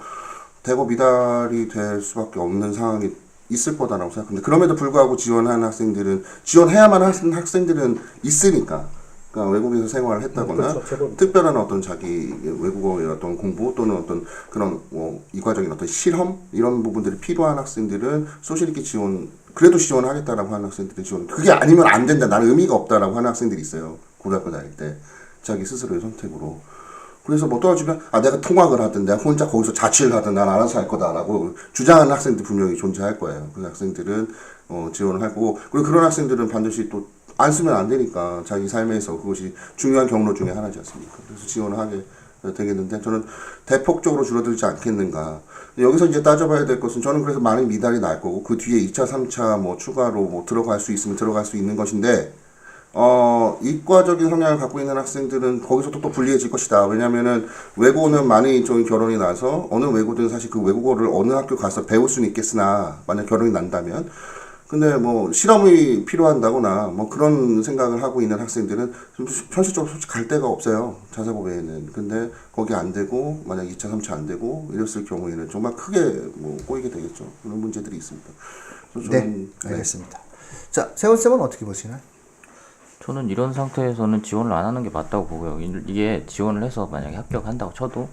대거 미달이 될 수밖에 없는 상황이 있을 거다라고 생각합니다. 그럼에도 불구하고 지원하는 학생들은, 지원해야만 하는 학생들은 있으니까. 그러니까 외국에서 생활을 했다거나 그렇죠, 특별한 어떤 자기 외국어의 어떤 공부 또는 어떤 그런 뭐 이과적인 어떤 실험 이런 부분들이 필요한 학생들은 소실있게 지원, 그래도 지원하겠다라고 하는 학생들은 지원, 그게 아니면 안 된다, 나는 의미가 없다라고 하는 학생들이 있어요. 고등학교 다닐 때 자기 스스로의 선택으로. 그래서 뭐 떨어지면 내가 통학을 하든 내가 혼자 거기서 자취를 하든 난 알아서 할 거다라고 주장하는 학생들 분명히 존재할 거예요. 그 학생들은 지원을 하고, 그리고 그런 학생들은 반드시 또 안 쓰면 안 되니까 자기 삶에서 그것이 중요한 경로 중에 하나지 않습니까? 그래서 지원을 하게 되겠는데 저는 대폭적으로 줄어들지 않겠는가. 여기서 이제 따져봐야 될 것은, 저는 그래서 많은 미달이 날 거고 그 뒤에 2차, 3차 뭐 추가로 뭐 들어갈 수 있으면 들어갈 수 있는 것인데 이과적인 성향을 갖고 있는 학생들은 거기서 또 불리해질 것이다. 왜냐면은 외고는 많이 좀 결혼이 나서 어느 외고든 사실 그 외국어를 어느 학교 가서 배울 수는 있겠으나 만약 결혼이 난다면, 근데 뭐 실험이 필요한다거나 뭐 그런 생각을 하고 있는 학생들은 현실적으로 솔직히 갈 데가 없어요. 자사고 외에는. 근데 거기 안 되고 만약 2차, 3차 안 되고 이랬을 경우에는 정말 크게 뭐 꼬이게 되겠죠. 그런 문제들이 있습니다. 그래서 저는, 네, 알겠습니다. 자, 세훈쌤은 어떻게 보시나요? 저는 이런 상태에서는 지원을 안 하는 게 맞다고 보고요. 이게 지원을 해서 만약에 합격한다고 쳐도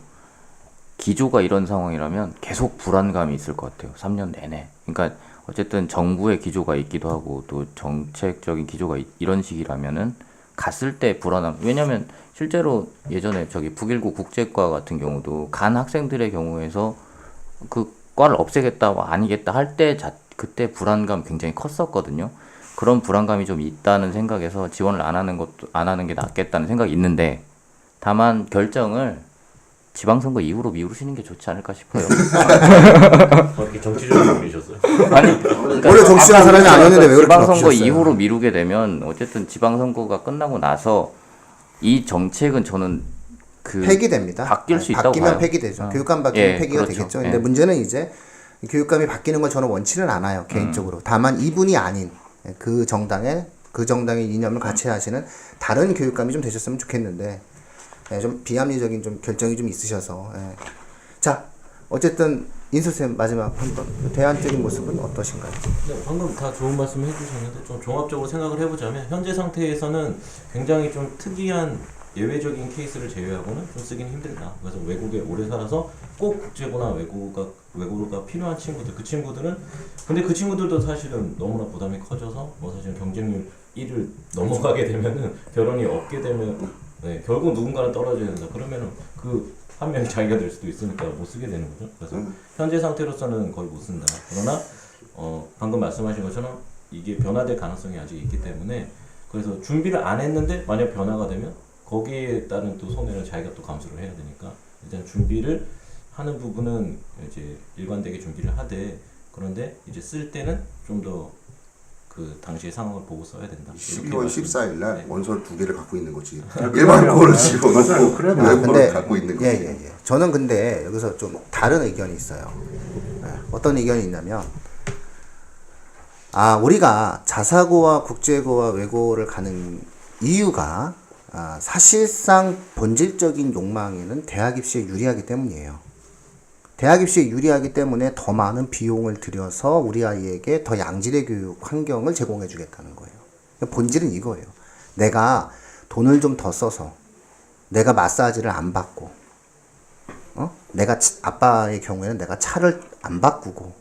기조가 이런 상황이라면 계속 불안감이 있을 것 같아요. 3년 내내. 그러니까 어쨌든 정부의 기조가 있기도 하고 또 정책적인 기조가 이런 식이라면은 갔을 때 불안함. 왜냐면 실제로 예전에 저기 북일고 국제과 같은 경우도 간 학생들의 경우에서 그 과를 없애겠다, 아니겠다 할 때 그때 불안감 굉장히 컸었거든요. 그런 불안감이 좀 있다는 생각에서 지원을 안 하는 게 낫겠다는 생각이 있는데 다만 결정을 지방선거 이후로 미루시는 게 좋지 않을까 싶어요. 그렇게 정치적으로 보이셨어요? 아니, 원래 정치하는 사람이 아니었는데 왜 그렇게 지방선거 바뀌셨어요? 이후로 미루게 되면 어쨌든 지방선거가 끝나고 나서 이 정책은 저는 폐기됩니다. 바뀔 수 있다고 바뀌면 봐요. 폐기되죠. 교육감 바뀌면 예, 폐기가 그렇죠. 되겠죠. 예. 근데 문제는 이제 교육감이 바뀌는 걸 저는 원치는 않아요. 개인적으로. 다만 이분이 아닌 그 정당의 이념을 같이 하시는 다른 교육감이 좀 되셨으면 좋겠는데 좀 비합리적인 좀 결정이 좀 있으셔서 자 어쨌든 인수쌤 마지막 한번 대안적인 모습은 어떠신가요? 네, 방금 다 좋은 말씀 해주셨는데 좀 종합적으로 생각을 해보자면 현재 상태에서는 굉장히 좀 특이한 예외적인 케이스를 제외하고는 좀 쓰기는 힘들다. 그래서 외국에 오래 살아서 꼭 국제고나 외고가 필요한 친구들, 그 친구들은 근데 그 친구들도 사실은 너무나 부담이 커져서 뭐 사실 경쟁률 1을 넘어가게 되면은 결혼이 없게 되면 결국 누군가는 떨어져야 된다. 그러면은 그 한 명이 자기가 될 수도 있으니까 못 쓰게 되는 거죠. 그래서 현재 상태로서는 거의 못 쓴다. 그러나 방금 말씀하신 것처럼 이게 변화될 가능성이 아직 있기 때문에 그래서 준비를 안 했는데 만약 변화가 되면 거기에 따른 또 손해를 자기가 또 감수를 해야 되니까 일단 준비를 하는 부분은 이제 일관되게 준비를 하되 그런데 이제 쓸 때는 좀 더 그 당시의 상황을 보고 써야 된다. 12월 14일 날 네. 원서를 2개를 갖고 있는 거지. 일반 거를 집어넣고 그래요. 외국어를 근데 갖고 있는 거지. 예. 저는 근데 여기서 좀 다른 의견이 있어요. 어떤 의견이 있냐면 우리가 자사고와 국제고와 외고를 가는 이유가 사실상 본질적인 욕망에는 대학 입시에 유리하기 때문이에요. 대학 입시에 유리하기 때문에 더 많은 비용을 들여서 우리 아이에게 더 양질의 교육 환경을 제공해 주겠다는 거예요. 본질은 이거예요. 내가 돈을 좀 더 써서 내가 마사지를 안 받고 내가 아빠의 경우에는 내가 차를 안 바꾸고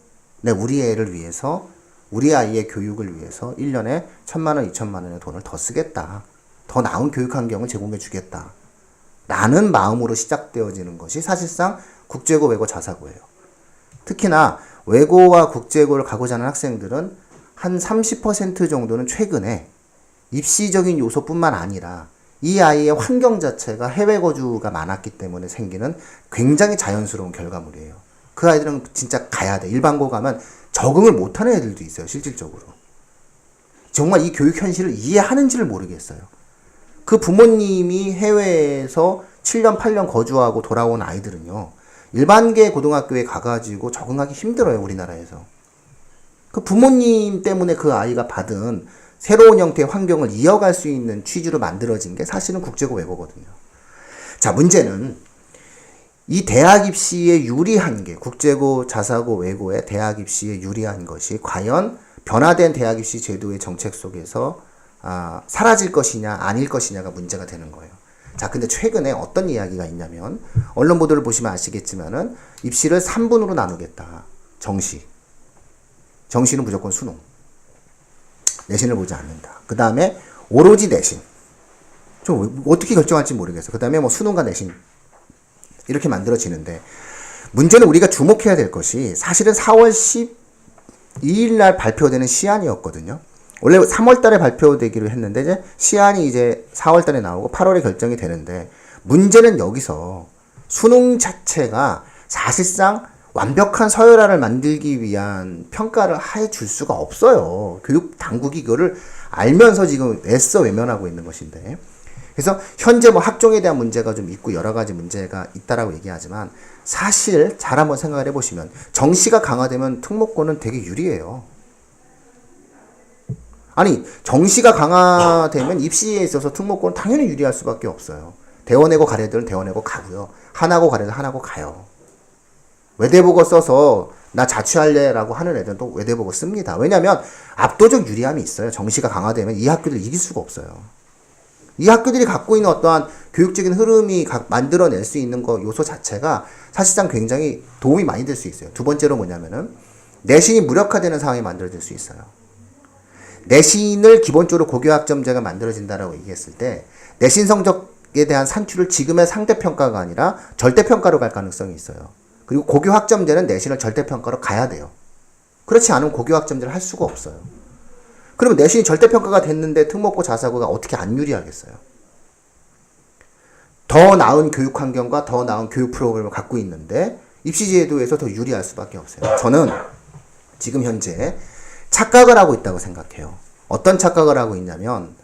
우리 애를 위해서 우리 아이의 교육을 위해서 1년에 1,000만 원, 2,000만 원의 돈을 더 쓰겠다. 더 나은 교육 환경을 제공해 주겠다. 라는 마음으로 시작되어지는 것이 사실상 국제고, 외고, 자사고예요. 특히나 외고와 국제고를 가고자 하는 학생들은 한 30% 정도는 최근에 입시적인 요소뿐만 아니라 이 아이의 환경 자체가 해외 거주가 많았기 때문에 생기는 굉장히 자연스러운 결과물이에요. 그 아이들은 진짜 가야 돼. 일반고 가면 적응을 못하는 애들도 있어요. 실질적으로. 정말 이 교육 현실을 이해하는지를 모르겠어요. 그 부모님이 해외에서 7년, 8년 거주하고 돌아온 아이들은요. 일반계 고등학교에 가가지고 적응하기 힘들어요. 우리나라에서. 그 부모님 때문에 그 아이가 받은 새로운 형태의 환경을 이어갈 수 있는 취지로 만들어진 게 사실은 국제고 외고거든요. 자, 문제는 이 대학 입시에 유리한 게 국제고, 자사고, 외고의 대학 입시에 유리한 것이 과연 변화된 대학 입시 제도의 정책 속에서 사라질 것이냐 아닐 것이냐가 문제가 되는 거예요. 자, 근데 최근에 어떤 이야기가 있냐면 언론 보도를 보시면 아시겠지만은 입시를 3분으로 나누겠다. 정시는 무조건 수능. 내신을 보지 않는다. 그 다음에 오로지 내신. 좀 어떻게 결정할지 모르겠어. 그 다음에 뭐 수능과 내신. 이렇게 만들어지는데 문제는 우리가 주목해야 될 것이 사실은 4월 12일 날 발표되는 시안이었거든요. 원래 3월 달에 발표되기로 했는데 이제 시안이 이제 4월 달에 나오고 8월에 결정이 되는데 문제는 여기서 수능 자체가 사실상 완벽한 서열화를 만들기 위한 평가를 해줄 수가 없어요. 교육 당국이 이거를 알면서 지금 애써 외면하고 있는 것인데 그래서 현재 뭐 학종에 대한 문제가 좀 있고 여러 가지 문제가 있다라고 얘기하지만 사실 잘 한번 생각을 해보시면 정시가 강화되면 특목고는 되게 유리해요. 아니 정시가 강화되면 입시에 있어서 특목고는 당연히 유리할 수밖에 없어요. 대원외고 가려 애들은 대원외고 가고요. 하나고 가려 애들은 하나고 가요. 외대보고 써서 나 자취할래 라고 하는 애들은 또 외대보고 씁니다. 왜냐면 압도적 유리함이 있어요. 정시가 강화되면 이 학교들 이길 수가 없어요. 이 학교들이 갖고 있는 어떠한 교육적인 흐름이 만들어낼 수 있는 요소 자체가 사실상 굉장히 도움이 많이 될 수 있어요. 두 번째로 뭐냐면은 내신이 무력화되는 상황이 만들어질 수 있어요. 내신을 기본적으로 고교학점제가 만들어진다라고 얘기했을 때 내신 성적에 대한 산출을 지금의 상대평가가 아니라 절대평가로 갈 가능성이 있어요. 그리고 고교학점제는 내신을 절대평가로 가야 돼요. 그렇지 않으면 고교학점제를 할 수가 없어요. 그러면 내신이 절대평가가 됐는데 특목고 자사고가 어떻게 안 유리하겠어요? 더 나은 교육 환경과 더 나은 교육 프로그램을 갖고 있는데 입시제도에서 더 유리할 수밖에 없어요. 저는 지금 현재 착각을 하고 있다고 생각해요. 어떤 착각을 하고 있냐면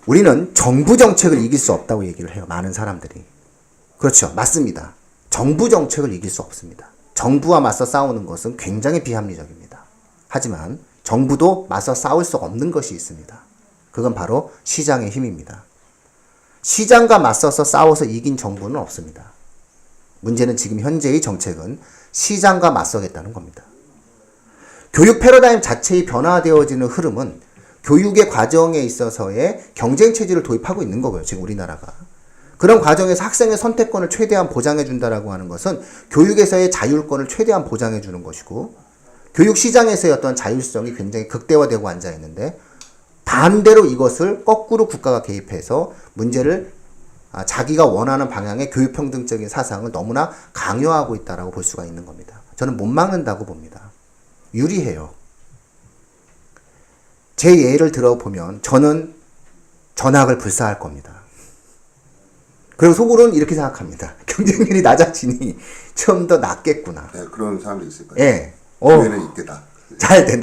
우리는 정부 정책을 이길 수 없다고 얘기를 해요. 많은 사람들이. 그렇죠. 맞습니다. 정부 정책을 이길 수 없습니다. 정부와 맞서 싸우는 것은 굉장히 비합리적입니다. 하지만 정부도 맞서 싸울 수 없는 것이 있습니다. 그건 바로 시장의 힘입니다. 시장과 맞서서 싸워서 이긴 정부는 없습니다. 문제는 지금 현재의 정책은 시장과 맞서겠다는 겁니다. 교육 패러다임 자체의 변화되어지는 흐름은 교육의 과정에 있어서의 경쟁 체질을 도입하고 있는 거고요. 지금 우리나라가. 그런 과정에서 학생의 선택권을 최대한 보장해 준다라고 하는 것은 교육에서의 자율권을 최대한 보장해 주는 것이고 교육 시장에서의 어떤 자율성이 굉장히 극대화되고 앉아 있는데 반대로 이것을 거꾸로 국가가 개입해서 문제를 자기가 원하는 방향의 교육평등적인 사상을 너무나 강요하고 있다라고 볼 수가 있는 겁니다. 저는 못 막는다고 봅니다. 유리해요. 제 예를 들어보면 저는 전학을 불사할 겁니다. 그리고 속으로는 이렇게 생각합니다. 경쟁률이 낮아지니 좀 더 낫겠구나. 네, 그런 사람도 있을 거예요. 예. 기회는 이때다. 잘 돼.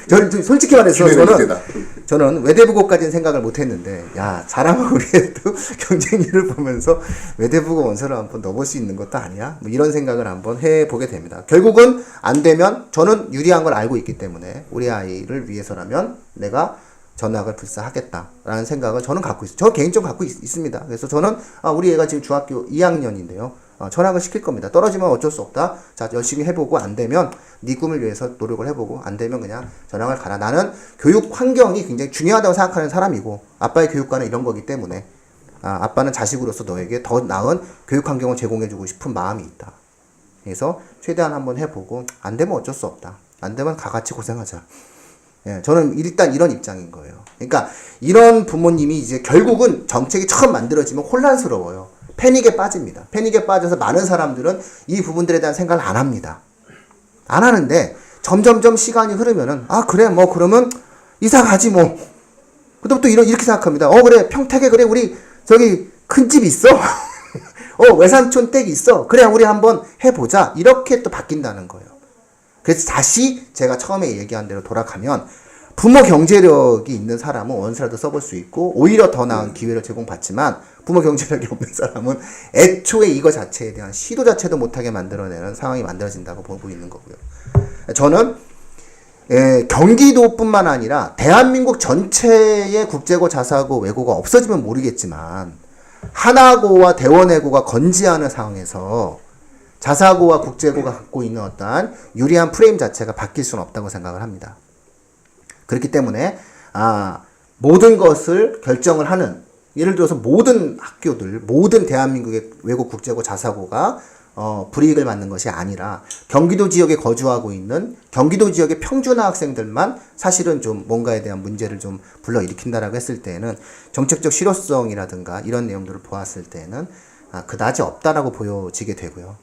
저는 솔직히 말해서 저는 외대부고까지는 생각을 못 했는데, 야, 사람은 우리도 경쟁률을 보면서 외대부고 원서를 한번 넣어볼 수 있는 것도 아니야? 뭐 이런 생각을 한번 해보게 됩니다. 결국은 안 되면 저는 유리한 걸 알고 있기 때문에 우리 아이를 위해서라면 내가 전학을 불사하겠다라는 생각을 저는 갖고 있어요. 저 개인적으로 갖고 있습니다. 그래서 저는 우리 애가 지금 중학교 2학년인데요. 전학을 시킬 겁니다. 떨어지면 어쩔 수 없다. 자, 열심히 해보고 안 되면 네 꿈을 위해서 노력을 해보고 안 되면 그냥 전학을 가라. 나는 교육 환경이 굉장히 중요하다고 생각하는 사람이고 아빠의 교육관은 이런 거기 때문에 아빠는 자식으로서 너에게 더 나은 교육 환경을 제공해주고 싶은 마음이 있다. 그래서 최대한 한번 해보고 안 되면 어쩔 수 없다. 안 되면 다 같이 고생하자. 예, 저는 일단 이런 입장인 거예요. 그러니까 이런 부모님이 이제 결국은 정책이 처음 만들어지면 혼란스러워요. 패닉에 빠집니다. 패닉에 빠져서 많은 사람들은 이 부분들에 대한 생각을 안 합니다. 안 하는데 점점점 시간이 흐르면은 그래 뭐 그러면 이사 가지 뭐. 그때부터 이렇게 생각합니다. 그래 평택에 그래 우리 저기 큰 집 있어. 외삼촌 댁 있어. 그래 우리 한번 해보자. 이렇게 또 바뀐다는 거예요. 그래서 다시 제가 처음에 얘기한 대로 돌아가면 부모 경제력이 있는 사람은 원서라도 써볼 수 있고 오히려 더 나은 기회를 제공받지만 부모 경제력이 없는 사람은 애초에 이거 자체에 대한 시도 자체도 못하게 만들어내는 상황이 만들어진다고 보고 있는 거고요. 저는 경기도뿐만 아니라 대한민국 전체의 국제고 자사고 외고가 없어지면 모르겠지만 하나고와 대원외고가 건재하는 상황에서 자사고와 국제고가 갖고 있는 어떠한 유리한 프레임 자체가 바뀔 수는 없다고 생각을 합니다. 그렇기 때문에 모든 것을 결정을 하는 예를 들어서 모든 학교들, 모든 대한민국의 외고 국제고 자사고가 불이익을 받는 것이 아니라 경기도 지역에 거주하고 있는 경기도 지역의 평준화 학생들만 사실은 좀 뭔가에 대한 문제를 좀 불러일으킨다라고 했을 때에는 정책적 실효성이라든가 이런 내용들을 보았을 때는 그다지 없다라고 보여지게 되고요.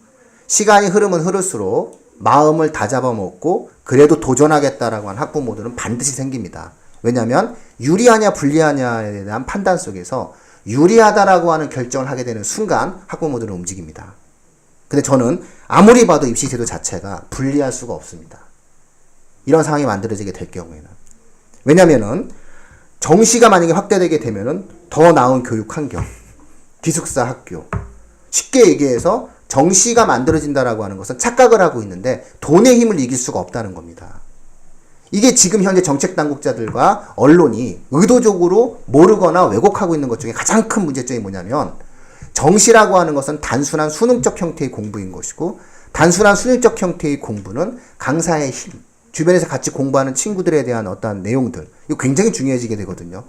시간이 흐르면 흐를수록 마음을 다잡아먹고 그래도 도전하겠다라고 하는 학부모들은 반드시 생깁니다. 왜냐하면 유리하냐 불리하냐에 대한 판단 속에서 유리하다라고 하는 결정을 하게 되는 순간 학부모들은 움직입니다. 근데 저는 아무리 봐도 입시제도 자체가 불리할 수가 없습니다. 이런 상황이 만들어지게 될 경우에는. 왜냐면은 정시가 만약에 확대되게 되면은 더 나은 교육 환경, 기숙사 학교. 쉽게 얘기해서 정시가 만들어진다라고 하는 것은 착각을 하고 있는데 돈의 힘을 이길 수가 없다는 겁니다. 이게 지금 현재 정책 당국자들과 언론이 의도적으로 모르거나 왜곡하고 있는 것 중에 가장 큰 문제점이 뭐냐면 정시라고 하는 것은 단순한 수능적 형태의 공부인 것이고 단순한 수능적 형태의 공부는 강사의 힘, 주변에서 같이 공부하는 친구들에 대한 어떠한 내용들 이거 굉장히 중요해지게 되거든요.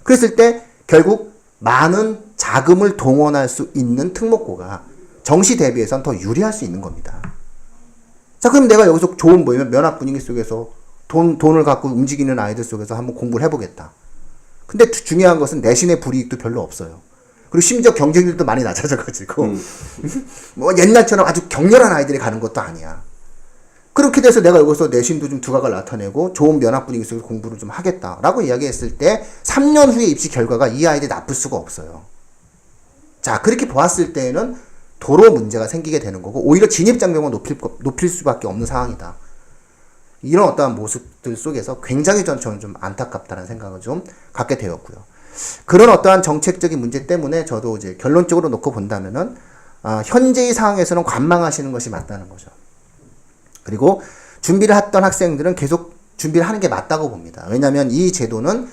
그랬을 때 결국 많은 자금을 동원할 수 있는 특목고가 정시 대비해서는 더 유리할 수 있는 겁니다. 자, 그럼 내가 여기서 좋은 뭐냐면 면학 분위기 속에서 돈을 갖고 움직이는 아이들 속에서 한번 공부를 해보겠다. 근데 중요한 것은 내신의 불이익도 별로 없어요. 그리고 심지어 경쟁률도 많이 낮아져가지고 뭐 옛날처럼 아주 격렬한 아이들이 가는 것도 아니야. 그렇게 돼서 내가 여기서 내신도 좀 두각을 나타내고 좋은 면학 분위기 속에서 공부를 좀 하겠다라고 이야기했을 때 3년 후에 입시 결과가 이 아이들이 나쁠 수가 없어요. 자, 그렇게 보았을 때에는 도로 문제가 생기게 되는 거고 오히려 진입장벽을 높일 수밖에 없는 상황이다. 이런 어떠한 모습들 속에서 굉장히 저는 좀 안타깝다는 생각을 좀 갖게 되었고요. 그런 어떠한 정책적인 문제 때문에 저도 이제 결론적으로 놓고 본다면은 현재의 상황에서는 관망하시는 것이 맞다는 거죠. 그리고 준비를 했던 학생들은 계속 준비를 하는 게 맞다고 봅니다. 왜냐하면 이 제도는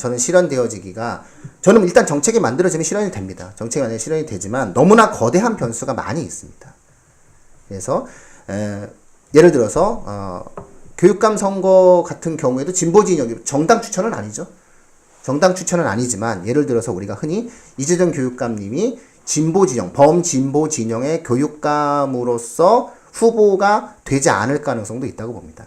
저는 실현되어지기가 저는 일단 정책이 만들어지면 실현이 됩니다. 정책이 만약에 실현이 되지만 너무나 거대한 변수가 많이 있습니다. 그래서 예를 들어서 교육감 선거 같은 경우에도 진보 진영이 정당 추천은 아니죠. 정당 추천은 아니지만 예를 들어서 우리가 흔히 이재정 교육감님이 진보 진영, 범진보 진영의 교육감으로서 후보가 되지 않을 가능성도 있다고 봅니다.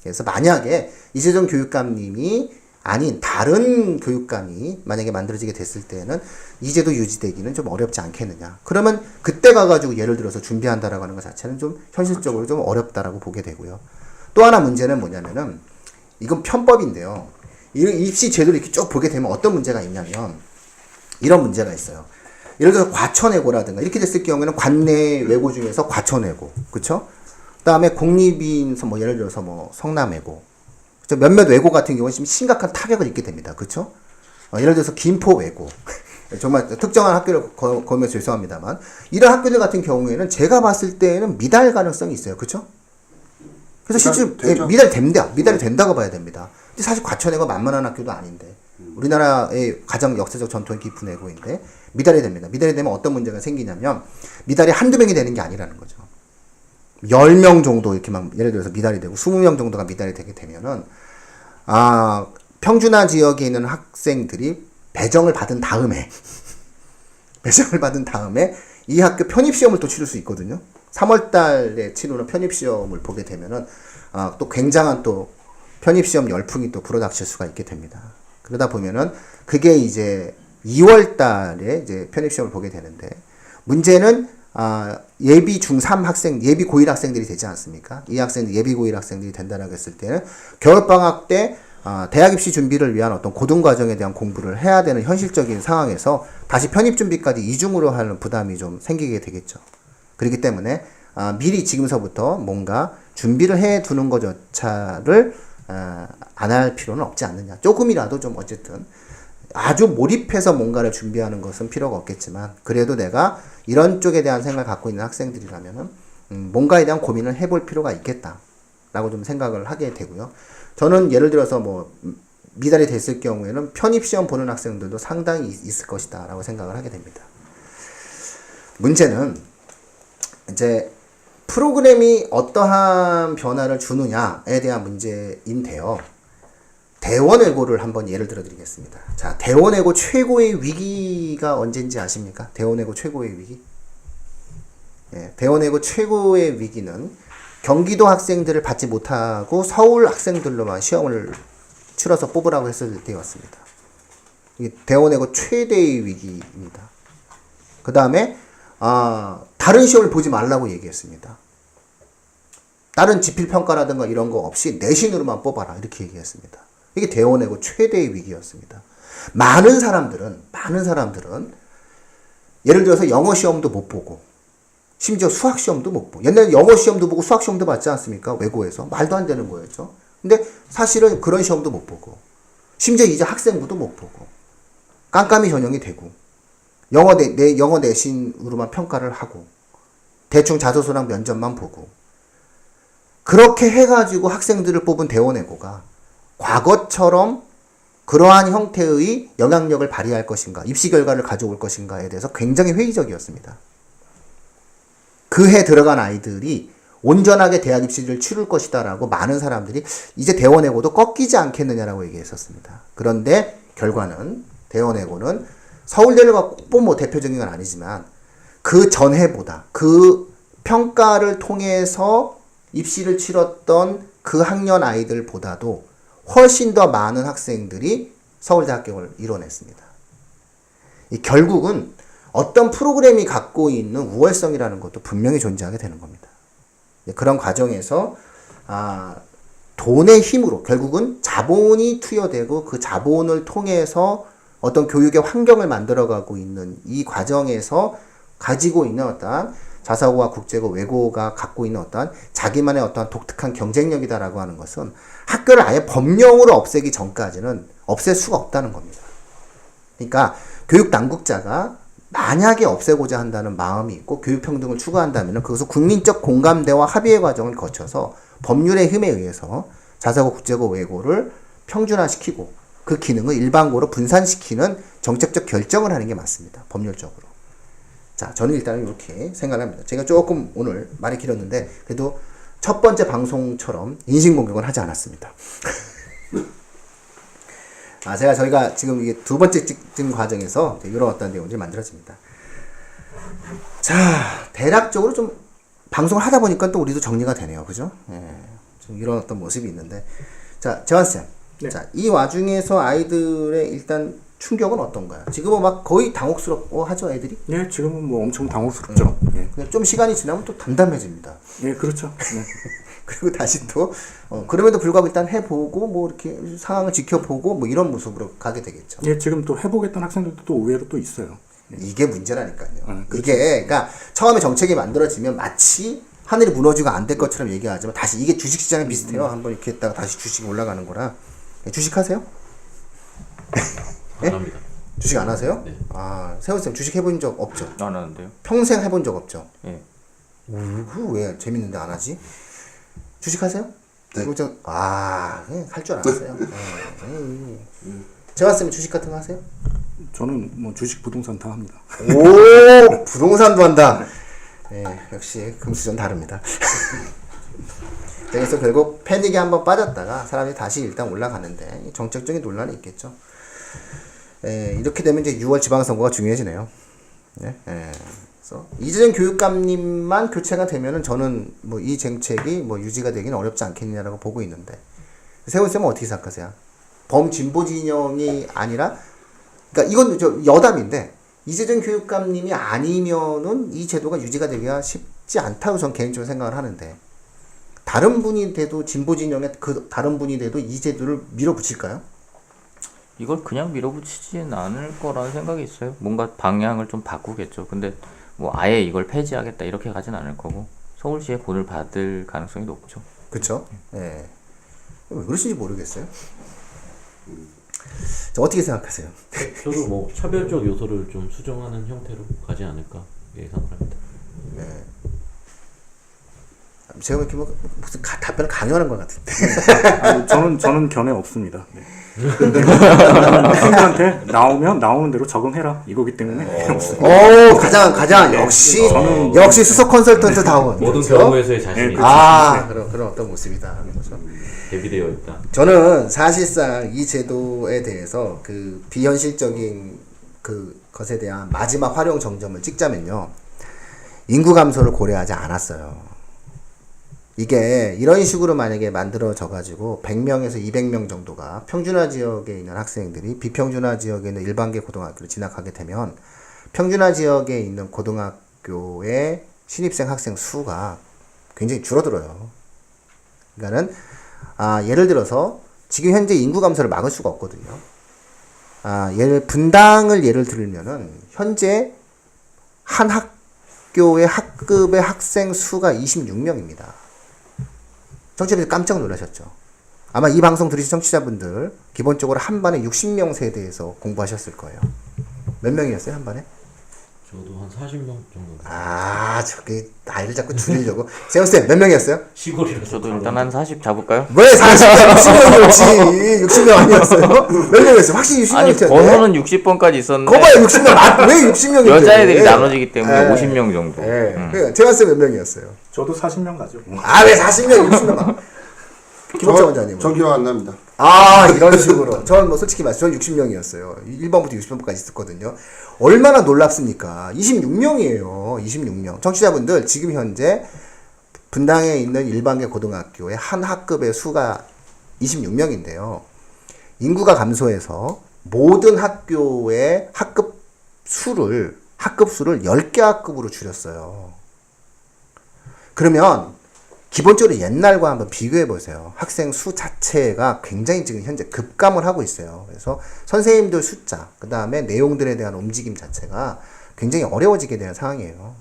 그래서 만약에 이재정 교육감님이 아닌 다른 교육감이 만약에 만들어지게 됐을 때는 이제도 유지되기는 좀 어렵지 않겠느냐. 그러면 그때 가가지고 예를 들어서 준비한다라고 하는 것 자체는 좀 현실적으로 좀 어렵다라고 보게 되고요. 또 하나 문제는 뭐냐면은 이건 편법인데요. 이 입시 제도를 이렇게 쭉 보게 되면 어떤 문제가 있냐면 이런 문제가 있어요. 예를 들어서 과천외고라든가 이렇게 됐을 경우에는 관내 외고 중에서 과천외고, 그쵸? 그 다음에 공립인 뭐 예를 들어서 뭐 성남외고, 그쵸? 몇몇 외고 같은 경우는 지금 심각한 타격을 입게 됩니다. 그쵸? 예를 들어서 김포외고 정말 특정한 학교를 거면 죄송합니다만 이런 학교들 같은 경우에는 제가 봤을 때는 미달 가능성이 있어요. 그쵸? 그래서 실제로 미달이 됩니다. 미달이 된다고 봐야 됩니다. 근데 사실 과천외고 만만한 학교도 아닌데 우리나라의 가장 역사적 전통이 깊은 외고인데 미달이 됩니다. 미달이 되면 어떤 문제가 생기냐면 미달이 한두 명이 되는 게 아니라는 거죠. 10명 정도 이렇게 막 예를 들어서 미달이 되고 20명 정도가 미달이 되게 되면은 평준화 지역에 있는 학생들이 배정을 받은 다음에 이 학교 편입시험을 또 치를 수 있거든요. 3월 달에 치르는 편입시험을 보게 되면은 또 굉장한 또 편입시험 열풍이 또 불어닥칠 수가 있게 됩니다. 그러다 보면은 그게 이제 2월 달에 이제 편입시험을 보게 되는데 문제는 예비 중3 학생, 예비 고1 학생들이 되지 않습니까? 이 학생들 예비 고1 학생들이 된다라고 했을 때는 겨울방학 때 대학 입시 준비를 위한 어떤 고등과정에 대한 공부를 해야 되는 현실적인 상황에서 다시 편입 준비까지 이중으로 하는 부담이 좀 생기게 되겠죠. 그렇기 때문에 미리 지금서부터 뭔가 준비를 해 두는 것조차를 안 할 필요는 없지 않느냐. 조금이라도 좀 어쨌든 아주 몰입해서 뭔가를 준비하는 것은 필요가 없겠지만 그래도 내가 이런 쪽에 대한 생각을 갖고 있는 학생들이라면은 뭔가에 대한 고민을 해볼 필요가 있겠다라고 좀 생각을 하게 되고요. 저는 예를 들어서 뭐 미달이 됐을 경우에는 편입시험 보는 학생들도 상당히 있을 것이다 라고 생각을 하게 됩니다. 문제는 이제 프로그램이 어떠한 변화를 주느냐에 대한 문제인데요. 대원외고를 한번 예를 들어 드리겠습니다. 자, 대원외고 최고의 위기가 언제인지 아십니까? 대원외고 최고의 위기? 예, 대원외고 최고의 위기는 경기도 학생들을 받지 못하고 서울 학생들로만 시험을 치러서 뽑으라고 했을 때였습니다. 이게 대원외고 최대의 위기입니다. 그 다음에 다른 시험을 보지 말라고 얘기했습니다. 다른 지필평가라든가 이런 거 없이 내신으로만 뽑아라 이렇게 얘기했습니다. 이게 대원외고 최대의 위기였습니다. 많은 사람들은 예를 들어서 영어 시험도 못 보고 심지어 수학 시험도 못 보고 옛날에 영어 시험도 보고 수학 시험도 봤지 않습니까? 외고에서 말도 안 되는 거였죠. 근데 사실은 그런 시험도 못 보고 심지어 이제 학생부도 못 보고 깜깜이 전형이 되고 영어 내신으로만 평가를 하고 대충 자소서랑 면접만 보고 그렇게 해가지고 학생들을 뽑은 대원외고가 과거처럼 그러한 형태의 영향력을 발휘할 것인가, 입시 결과를 가져올 것인가에 대해서 굉장히 회의적이었습니다. 그 해 들어간 아이들이 온전하게 대학 입시를 치를 것이다라고 많은 사람들이 이제 대원외고도 꺾이지 않겠느냐라고 얘기했었습니다. 그런데 결과는 대원외고는 서울대를 갖고 뭐 대표적인 건 아니지만 그 전해보다 그 평가를 통해서 입시를 치렀던 그 학년 아이들보다도 훨씬 더 많은 학생들이 서울대 합격을 이뤄냈습니다. 결국은 어떤 프로그램이 갖고 있는 우월성이라는 것도 분명히 존재하게 되는 겁니다. 그런 과정에서 돈의 힘으로 결국은 자본이 투여되고 그 자본을 통해서 어떤 교육의 환경을 만들어가고 있는 이 과정에서 가지고 있는 어떠한 자사고와 국제고 외고가 갖고 있는 어떠한 자기만의 어떠한 독특한 경쟁력이다라고 하는 것은 학교를 아예 법령으로 없애기 전까지는 없앨 수가 없다는 겁니다. 그러니까 교육 당국자가 만약에 없애고자 한다는 마음이 있고 교육평등을 추구한다면 그것은 국민적 공감대와 합의의 과정을 거쳐서 법률의 힘에 의해서 자사고, 국제고, 외고를 평준화시키고 그 기능을 일반고로 분산시키는 정책적 결정을 하는 게 맞습니다. 법률적으로. 자, 저는 일단은 이렇게 생각을 합니다. 제가 조금 오늘 말이 길었는데 그래도 첫 번째 방송처럼 인신공격은 하지 않았습니다. 저희가 지금 이게 두 번째 찍는 과정에서 이런 어떤 내용들이 만들어집니다. 자, 대략적으로 좀 방송을 하다 보니까 또 우리도 정리가 되네요. 그죠? 예. 좀 이런 어떤 모습이 있는데. 자, 재환쌤. 네. 자, 이 와중에서 아이들의 일단 충격은 어떤가요? 지금은 막 거의 당혹스럽고 하죠, 애들이? 네, 지금은 뭐 엄청 당혹스럽죠. 예. 그냥 좀 시간이 지나면 또 담담해집니다. 예, 그렇죠. 네. 그리고 다시 또, 그럼에도 불구하고 일단 해보고, 뭐 이렇게 상황을 지켜보고, 뭐 이런 모습으로 가게 되겠죠. 예, 지금 또 해보겠다는 학생들도 또 의외로 또 있어요. 이게 문제라니까요. 그렇죠. 이게, 그러니까 처음에 정책이 만들어지면 마치 하늘이 무너지고 안 될 것처럼 얘기하지만 다시 이게 주식시장에 비슷해요. 한번 이렇게 했다가 다시 주식이 올라가는 거라. 주식 하세요? 안 합니다. 주식 안 하세요? 네. 세훈쌤 주식 해본 적 없죠? 안 하는데요. 평생 해본 적 없죠? 예. 왜 재밌는데 안 하지? 주식 하세요? 네. 할 줄 알았어요. 재환쌤 주식 같은 거 하세요? 저는 뭐 주식, 부동산 다 합니다. 오, 부동산도 한다. 역시 금수저는 다릅니다. 그래서 결국 패닉에 한번 빠졌다가 사람이 다시 일단 올라가는데 정책적인 논란이 있겠죠. 이렇게 되면 이제 6월 지방선거가 중요해지네요. 그래서 이재정 교육감님만 교체가 되면은 저는 뭐 이 정책이 뭐 유지가 되기는 어렵지 않겠느냐라고 보고 있는데 세훈쌤은 어떻게 생각하세요? 범진보 진영이 아니라 그러니까 이건 저 여담인데 이재정 교육감님이 아니면은 이 제도가 유지가 되기가 쉽지 않다고 저는 개인적으로 생각을 하는데 다른 분이 돼도 진보 진영의 그 다른 분이 돼도 이 제도를 밀어붙일까요? 이걸 그냥 밀어붙이진 않을 거라는 생각이 있어요. 뭔가 방향을 좀 바꾸겠죠. 근데 뭐 아예 이걸 폐지하겠다 이렇게 가진 않을 거고 서울시에 본을 받을 가능성이 높죠. 그쵸? 왜 그러신지 모르겠어요. 자, 어떻게 생각하세요? 저도 뭐 차별적 요소를 좀 수정하는 형태로 가지 않을까 예상을 합니다. 제가 이렇게 뭐 무슨 답변을 강요하는 것 같은데. 아니, 저는 견해 없습니다. 네. 학생들한테 나오는 대로 적응해라 이거기 때문에 없습니다. 오, 가장 역시 수석 컨설턴트 다운. 모든 그렇죠? 경우에서의 자신이 그런 어떤 모습이다. 그렇죠? 대비되어 있다. 저는 사실상 이 제도에 대해서 그 비현실적인 그 것에 대한 마지막 활용 정점을 찍자면요. 인구 감소를 고려하지 않았어요. 이게 이런 식으로 만약에 만들어져 가지고 100명에서 200명 정도가 평준화 지역에 있는 학생들이 비평준화 지역에 있는 일반계 고등학교를 진학하게 되면 평준화 지역에 있는 고등학교의 신입생 학생 수가 굉장히 줄어들어요. 그러니까는 예를 들어서 지금 현재 인구 감소를 막을 수가 없거든요. 분당을 예를 들면은 현재 한 학교의 학급의 학생 수가 26명입니다. 청취자분들 깜짝 놀라셨죠? 아마 이 방송 들으신 청취자분들 기본적으로 한 반에 60명 세대에서 공부하셨을 거예요. 몇 명이었어요, 한 반에? 저도 한 40명 정도. 저기 나이를 자꾸 줄이려고. 세훈쌤 몇 명이었어요? 시골이라서. 저도 일단 한 40 잡을까요? 왜 60명이었지? 60명 아니었어요? 몇 명이었어요? 확실히 60명이었어요. 아니 번호는 60번까지 있었는데 거봐요 60명. 왜 60명이었어요? 여자애들이 나눠지기 때문에 50명 정도. 재환쌤 몇 명이었어요? 저도 40명 가죠. 왜 40명, 60명. 김옥자 원장님은? 전 기억 안 납니다. 아, 이런 식으로. 저는 뭐 솔직히 말해서 저는 60명이었어요. 1번부터 60번까지 있었거든요. 얼마나 놀랍습니까? 26명이에요. 26명. 청취자분들, 지금 현재 분당에 있는 일반계 고등학교의 한 학급의 수가 26명인데요. 인구가 감소해서 모든 학교의 학급 수를 10개 학급으로 줄였어요. 그러면 기본적으로 옛날과 한번 비교해 보세요. 학생 수 자체가 굉장히 지금 현재 급감을 하고 있어요. 그래서 선생님들 숫자, 그 다음에 내용들에 대한 움직임 자체가 굉장히 어려워지게 되는 상황이에요.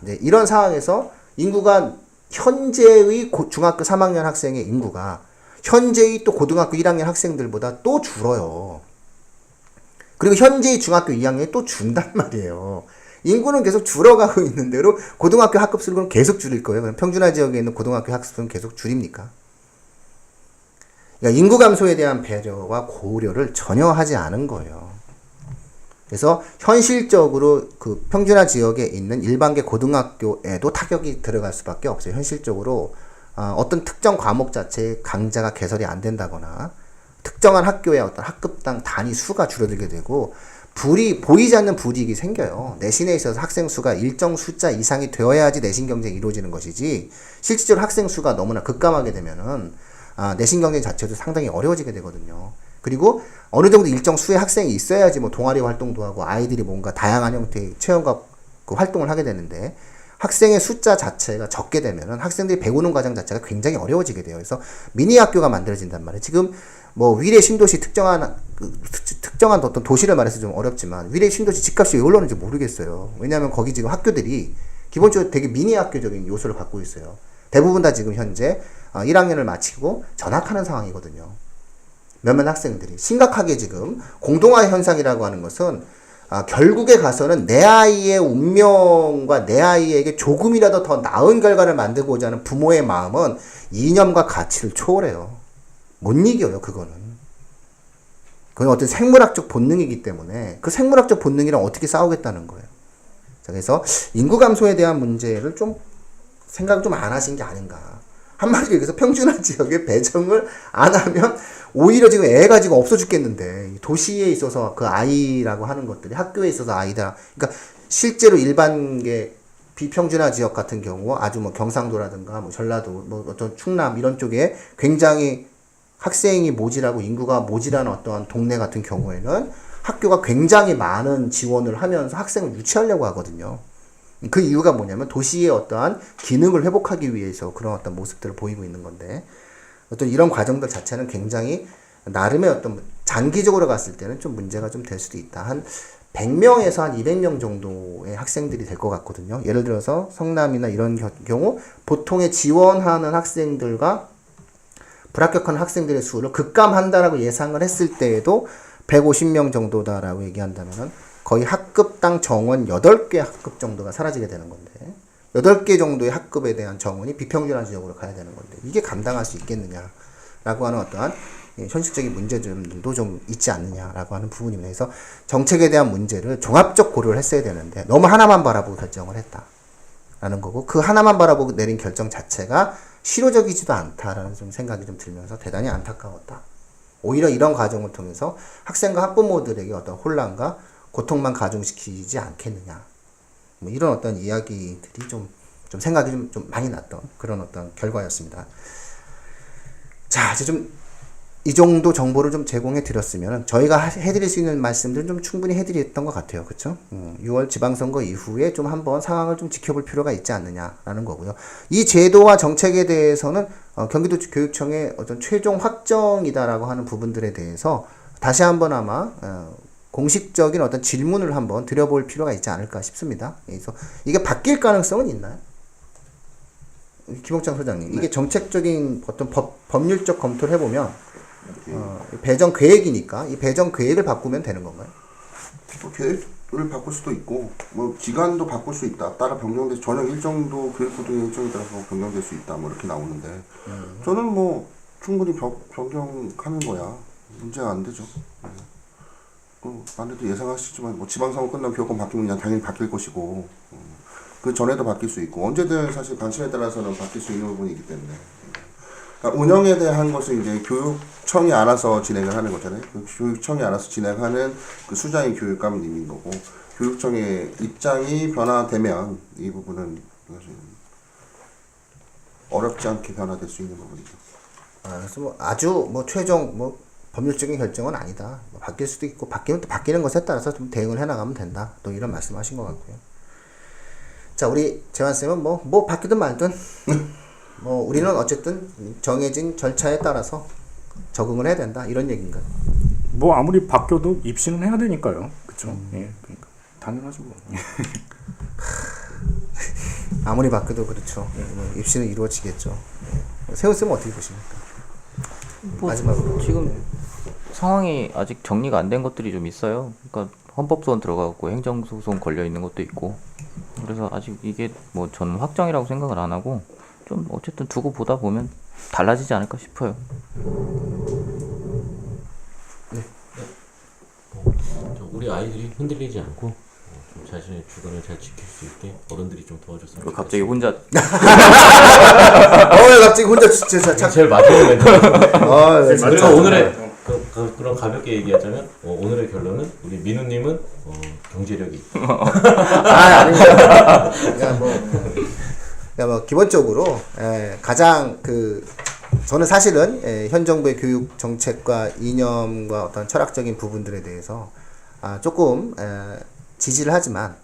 이제 이런 상황에서 인구가 현재의 중학교 3학년 학생의 인구가 현재의 또 고등학교 1학년 학생들보다 또 줄어요. 그리고 현재의 중학교 2학년이 또 준단 말이에요. 인구는 계속 줄어가고 있는 대로 고등학교 학급수를 그럼 계속 줄일 거예요. 그럼 평준화 지역에 있는 고등학교 학급수는 계속 줄입니까? 그러니까 인구 감소에 대한 배려와 고려를 전혀 하지 않은 거예요. 그래서 현실적으로 그 평준화 지역에 있는 일반계 고등학교에도 타격이 들어갈 수밖에 없어요. 현실적으로 어떤 특정 과목 자체의 강좌가 개설이 안 된다거나 특정한 학교의 어떤 학급당 단위 수가 줄어들게 되고 보이지 않는 불이익이 생겨요. 내신에 있어서 학생 수가 일정 숫자 이상이 되어야지 내신 경쟁이 이루어지는 것이지 실질적으로 학생 수가 너무나 급감하게 되면은 내신 경쟁 자체도 상당히 어려워지게 되거든요. 그리고 어느 정도 일정 수의 학생이 있어야지 뭐 동아리 활동도 하고 아이들이 뭔가 다양한 형태의 체험과 그 활동을 하게 되는데 학생의 숫자 자체가 적게 되면은 학생들이 배우는 과정 자체가 굉장히 어려워지게 돼요. 그래서 미니 학교가 만들어진단 말이에요. 지금 뭐 위례 신도시 특정한 어떤 도시를 말해서 좀 어렵지만 위례 신도시 집값이 왜 올랐는지 모르겠어요. 왜냐하면 거기 지금 학교들이 기본적으로 되게 미니 학교적인 요소를 갖고 있어요. 대부분 다 지금 현재 1학년을 마치고 전학하는 상황이거든요. 몇몇 학생들이 심각하게 지금 공동화 현상이라고 하는 것은 결국에 가서는 내 아이의 운명과 내 아이에게 조금이라도 더 나은 결과를 만들고자 하는 부모의 마음은 이념과 가치를 초월해요. 못 이겨요, 그거는. 그건 어떤 생물학적 본능이기 때문에 그 생물학적 본능이랑 어떻게 싸우겠다는 거예요. 자, 그래서 인구 감소에 대한 문제를 좀 생각을 좀 안 하신 게 아닌가. 한마디로 얘기해서 평준화 지역에 배정을 안 하면 오히려 지금 애가 지금 없어 죽겠는데 도시에 있어서 그 아이라고 하는 것들이 학교에 있어서 아이다. 그러니까 실제로 일반계 비평준화 지역 같은 경우 아주 뭐 경상도라든가 뭐 전라도 뭐 어떤 충남 이런 쪽에 굉장히 학생이 모자라고 인구가 모자란 어떠한 동네 같은 경우에는 학교가 굉장히 많은 지원을 하면서 학생을 유치하려고 하거든요. 그 이유가 뭐냐면 도시의 어떠한 기능을 회복하기 위해서 그런 어떤 모습들을 보이고 있는 건데 어떤 이런 과정들 자체는 굉장히 나름의 어떤 장기적으로 갔을 때는 좀 문제가 좀 될 수도 있다. 한 100명에서 한 200명 정도의 학생들이 될 것 같거든요. 예를 들어서 성남이나 이런 경우 보통의 지원하는 학생들과 불합격한 학생들의 수를 급감한다라고 예상을 했을 때에도 150명 정도다라고 얘기한다면은 거의 학급당 정원 8개 학급 정도가 사라지게 되는 건데 8개 정도의 학급에 대한 정원이 비평준화 지역으로 가야 되는 건데 이게 감당할 수 있겠느냐라고 하는 어떠한 현실적인 문제점도 좀 있지 않느냐라고 하는 부분입니다. 그래서 정책에 대한 문제를 종합적 고려를 했어야 되는데 너무 하나만 바라보고 결정을 했다라는 거고 그 하나만 바라보고 내린 결정 자체가 실효적이지도 않다라는 좀 생각이 좀 들면서 대단히 안타까웠다. 오히려 이런 과정을 통해서 학생과 학부모들에게 어떤 혼란과 고통만 가중시키지 않겠느냐. 뭐 이런 어떤 이야기들이 좀 생각이 좀 많이 났던 그런 어떤 결과였습니다. 자, 이제 좀 이 정도 정보를 좀 제공해 드렸으면 저희가 해드릴 수 있는 말씀들은 좀 충분히 해드렸던 것 같아요. 그쵸? 6월 지방선거 이후에 좀 한번 상황을 좀 지켜볼 필요가 있지 않느냐라는 거고요. 이 제도와 정책에 대해서는 경기도 교육청의 어떤 최종 확정이다라고 하는 부분들에 대해서 다시 한번 아마 공식적인 어떤 질문을 한번 드려볼 필요가 있지 않을까 싶습니다. 그래서 이게 바뀔 가능성은 있나요? 김옥장 소장님, 네. 이게 정책적인 어떤 법률적 검토를 해보면 배정 계획이니까 이 배정 계획을 바꾸면 되는 건가요? 또 계획을 바꿀 수도 있고 뭐 기간도 바꿀 수 있다. 따라 변경돼서 전형 일정도 교육부 등의 일정에 따라서 변경될 수 있다. 뭐 이렇게 나오는데 저는 뭐 충분히 변경하는 거야. 문제가 안 되죠. 아무래도 예상하시지만 뭐 지방선거 끝나면 교육권 바뀌면 당연히 바뀔 것이고 그 전에도 바뀔 수 있고 언제든 사실 관심에 따라서는 바뀔 수 있는 부분이기 때문에 그러니까 운영에 대한 것은 이제 교육청이 알아서 진행을 하는 거잖아요. 교육청이 알아서 진행하는 그 수장이 교육감님인 거고, 교육청의 입장이 변화되면 이 부분은 어렵지 않게 변화될 수 있는 부분이죠. 그래서 뭐 아주 뭐 최종 뭐 법률적인 결정은 아니다. 뭐 바뀔 수도 있고 바뀌면 또 바뀌는 것에 따라서 좀 대응을 해나가면 된다. 또 이런 말씀하신 것 같고요. 자, 우리 재환 쌤은 뭐 바뀌든 말든 뭐 우리는 어쨌든 정해진 절차에 따라서 적응을 해야 된다. 이런 얘기인가요? 뭐 아무리 바뀌어도 입시는 해야 되니까요. 그렇죠. 예, 그러니까 당연하죠. 뭐. 아무리 바뀌어도 그렇죠. 입시는 이루어지겠죠. 세훈 쌤은 어떻게 보십니까? 뭐 마지막으로. 지금 상황이 아직 정리가 안 된 것들이 좀 있어요. 그러니까 헌법소원 들어가고 행정소송 걸려 있는 것도 있고, 그래서 아직 이게 뭐 저는 확정이라고 생각을 안 하고 좀 어쨌든 두고 보다 보면 달라지지 않을까 싶어요. 우리 아이들이 흔들리지 않고 좀 자신의 주권을 잘 지킬 수 있게 어른들이 좀 도와줬으면 좋겠어요. 갑자기 혼자 왜 갑자기 혼자 진짜 제일 마지막 멘트. 아, 그리고 오늘의 그런 가볍게 얘기하자면 오늘의 결론은 우리 민우님은 경제력이 있다. 아닙니다. 그러니까 뭐 기본적으로 가장 저는 사실은 현 정부의 교육 정책과 이념과 어떤 철학적인 부분들에 대해서 조금 지지를 하지만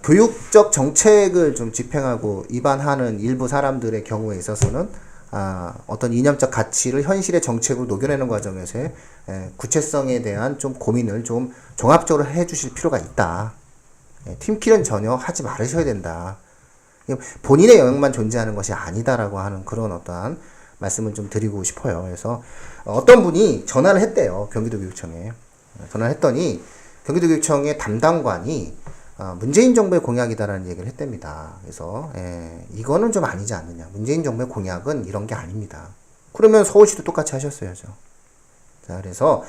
교육적 정책을 좀 집행하고 입안하는 일부 사람들의 경우에 있어서는 어떤 이념적 가치를 현실의 정책으로 녹여내는 과정에서의 구체성에 대한 좀 고민을 좀 종합적으로 해주실 필요가 있다. 팀킬은 전혀 하지 말으셔야 된다. 본인의 영역만 존재하는 것이 아니다라고 하는 그런 어떠한 말씀을 좀 드리고 싶어요. 그래서 어떤 분이 전화를 했대요. 경기도교육청에. 전화를 했더니 경기도교육청의 담당관이 문재인 정부의 공약이다라는 얘기를 했답니다. 그래서 이거는 좀 아니지 않느냐. 문재인 정부의 공약은 이런 게 아닙니다. 그러면 서울시도 똑같이 하셨어야죠. 자, 그래서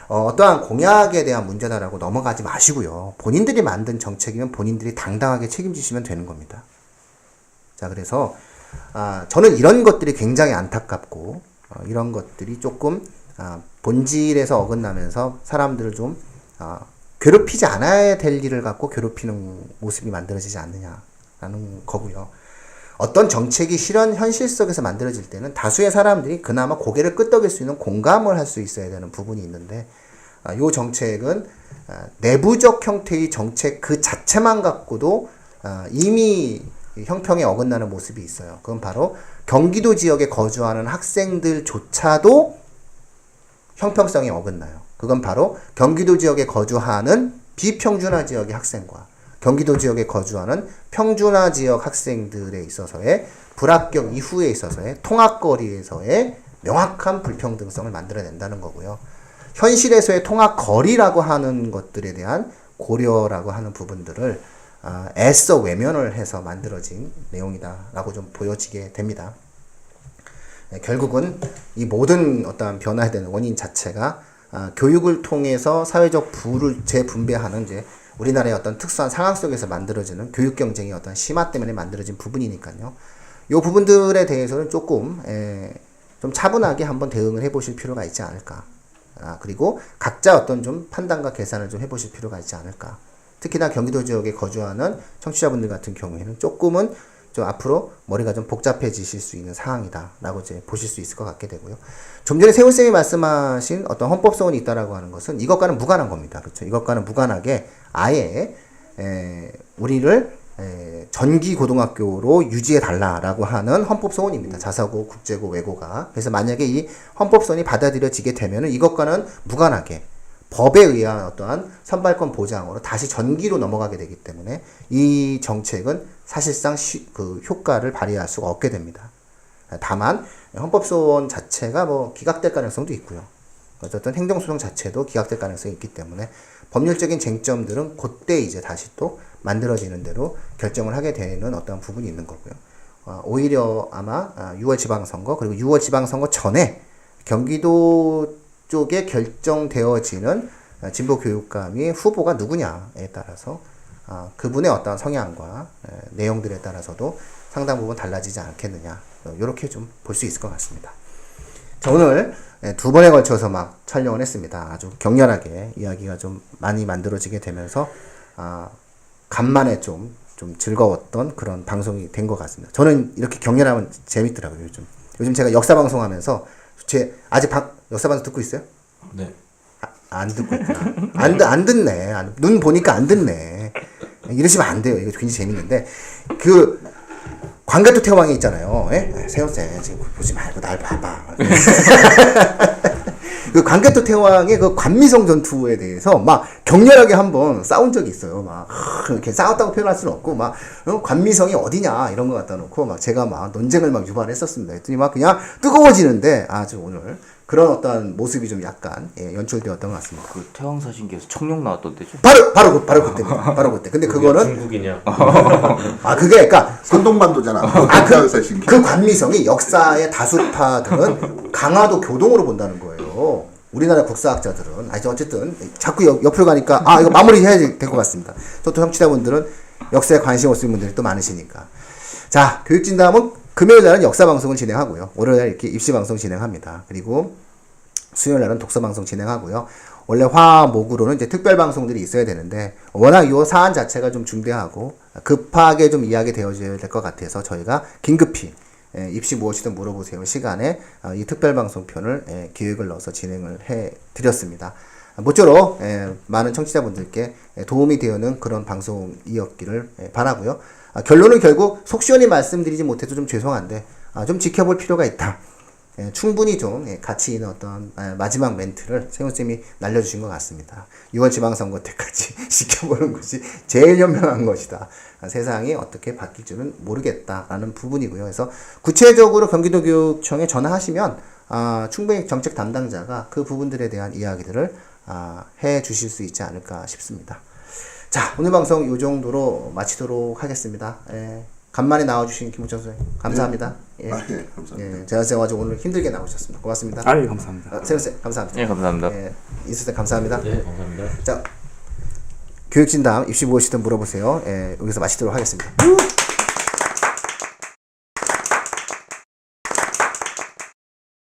어떠한 공약에 대한 문제다라고 넘어가지 마시고요. 본인들이 만든 정책이면 본인들이 당당하게 책임지시면 되는 겁니다. 자, 그래서 저는 이런 것들이 굉장히 안타깝고 이런 것들이 조금 본질에서 어긋나면서 사람들을 좀 괴롭히지 않아야 될 일을 갖고 괴롭히는 모습이 만들어지지 않느냐라는 거고요. 어떤 정책이 실현 현실 속에서 만들어질 때는 다수의 사람들이 그나마 고개를 끄덕일 수 있는 공감을 할 수 있어야 되는 부분이 있는데 이 정책은 내부적 형태의 정책 그 자체만 갖고도 이미 형평에 어긋나는 모습이 있어요. 그건 바로 경기도 지역에 거주하는 학생들조차도 형평성에 어긋나요. 그건 바로 경기도 지역에 거주하는 비평준화 지역의 학생과 경기도 지역에 거주하는 평준화 지역 학생들에 있어서의 불합격 이후에 있어서의 통학거리에서의 명확한 불평등성을 만들어낸다는 거고요. 현실에서의 통학거리라고 하는 것들에 대한 고려라고 하는 부분들을 애써 외면을 해서 만들어진 내용이다라고 좀 보여지게 됩니다. 결국은 이 모든 어떠한 변화에 대한 원인 자체가 교육을 통해서 사회적 부를 재분배하는 이제 우리나라의 어떤 특수한 상황 속에서 만들어지는 교육 경쟁의 어떤 심화 때문에 만들어진 부분이니까요. 이 부분들에 대해서는 조금 좀 차분하게 한번 대응을 해보실 필요가 있지 않을까. 그리고 각자 어떤 좀 판단과 계산을 좀 해보실 필요가 있지 않을까. 특히나 경기도 지역에 거주하는 청취자분들 같은 경우에는 조금은 좀 앞으로 머리가 좀 복잡해지실 수 있는 상황이다라고 이제 보실 수 있을 것 같게 되고요. 좀 전에 세훈쌤이 말씀하신 어떤 헌법소원이 있다라고 하는 것은 이것과는 무관한 겁니다. 그렇죠? 이것과는 무관하게 아예 우리를 전기 고등학교로 유지해 달라라고 하는 헌법소원입니다. 자사고, 국제고, 외고가. 그래서 만약에 이 헌법소원이 받아들여지게 되면은 이것과는 무관하게 법에 의한 어떠한 선발권 보장으로 다시 전기로 넘어가게 되기 때문에 이 정책은 사실상 효과를 발휘할 수가 없게 됩니다. 다만 헌법소원 자체가 뭐 기각될 가능성도 있고요. 어쨌든 행정소송 자체도 기각될 가능성이 있기 때문에 법률적인 쟁점들은 그때 이제 다시 또 만들어지는 대로 결정을 하게 되는 어떤 부분이 있는 거고요. 오히려 아마 6월 지방선거 그리고 6월 지방선거 전에 경기도 쪽에 결정되어지는 진보교육감이 후보가 누구냐에 따라서 그분의 어떤 성향과 내용들에 따라서도 상당 부분 달라지지 않겠느냐 이렇게 좀 볼 수 있을 것 같습니다. 자, 오늘 두 번에 걸쳐서 막 촬영을 했습니다. 아주 격렬하게 이야기가 좀 많이 만들어지게 되면서 간만에 좀 즐거웠던 그런 방송이 된 것 같습니다. 저는 이렇게 격렬하면 재밌더라고요. 요즘 제가 역사 방송하면서 아직 역사 방송 듣고 있어요? 네. 안 듣고 있구나. 안 듣네. 눈 보니까 안 듣네. 이러시면 안 돼요. 이거 굉장히 재밌는데 그 광개토 태왕이 있잖아요. 예? 세훈쌤 지금 보지 말고 날 봐봐. 그 광개토 태왕의 그 관미성 전투에 대해서 막 격렬하게 한번 싸운 적이 있어요. 막 이렇게 싸웠다고 표현할 수는 없고 막 관미성이 어디냐 이런 거 갖다 놓고 막 제가 막 논쟁을 막 유발했었습니다. 했더니 막 그냥 뜨거워지는데 아주 오늘 그런 어떤 모습이 좀 약간 연출되었던 것 같습니다. 그 태왕사신기에서 청룡 나왔던데죠? 바로 그때입니다. 바로 그때. 근데 그거는 중국이냐? 그게 그러니까 선동반도잖아. 그 관미성이 역사의 다수파들은 강화도 교동으로 본다는 거예요. 우리나라 국사학자들은 어쨌든 자꾸 옆으로 가니까 이거 마무리해야 될 것 같습니다. 또 청취자분들은 역사에 관심 없으신 분들이 또 많으시니까. 자, 교육진담은 금요일 날은 역사 방송을 진행하고요. 월요일 날 이렇게 입시 방송 진행합니다. 그리고 수요일 날은 독서 방송 진행하고요. 원래 화, 목으로는 이제 특별 방송들이 있어야 되는데 워낙 이 사안 자체가 좀 중대하고 급하게 좀 이야기 되어져야 될 것 같아서 저희가 긴급히 입시 무엇이든 물어보세요 시간에 이 특별 방송 편을 기획을 넣어서 진행을 해 드렸습니다. 모쪼록 많은 청취자분들께 도움이 되는 그런 방송이었기를 바라고요. 결론은 결국 속 시원히 말씀드리지 못해도 좀 죄송한데 좀 지켜볼 필요가 있다. 충분히 좀 가치 있는 어떤 마지막 멘트를 세훈쌤이 날려주신 것 같습니다. 6월 지방선거 때까지 지켜보는 것이 제일 현명한 것이다. 세상이 어떻게 바뀔 줄은 모르겠다라는 부분이고요. 그래서 구체적으로 경기도교육청에 전화하시면 충분히 정책 담당자가 그 부분들에 대한 이야기들을 해 주실 수 있지 않을까 싶습니다. 자, 오늘 방송 이 정도로 마치도록 하겠습니다. 간만에 나와주신 김우천 선생님 감사합니다. 감사합니다. 재환쌤 아주 오늘 힘들게 나오셨습니다. 고맙습니다. 감사합니다. 세훈쌤 감사합니다. 네, 감사합니다. 이수쌤 감사합니다. 네, 감사합니다. 자, 교육진담 입시 무엇이든 물어보세요. 여기서 마치도록 하겠습니다.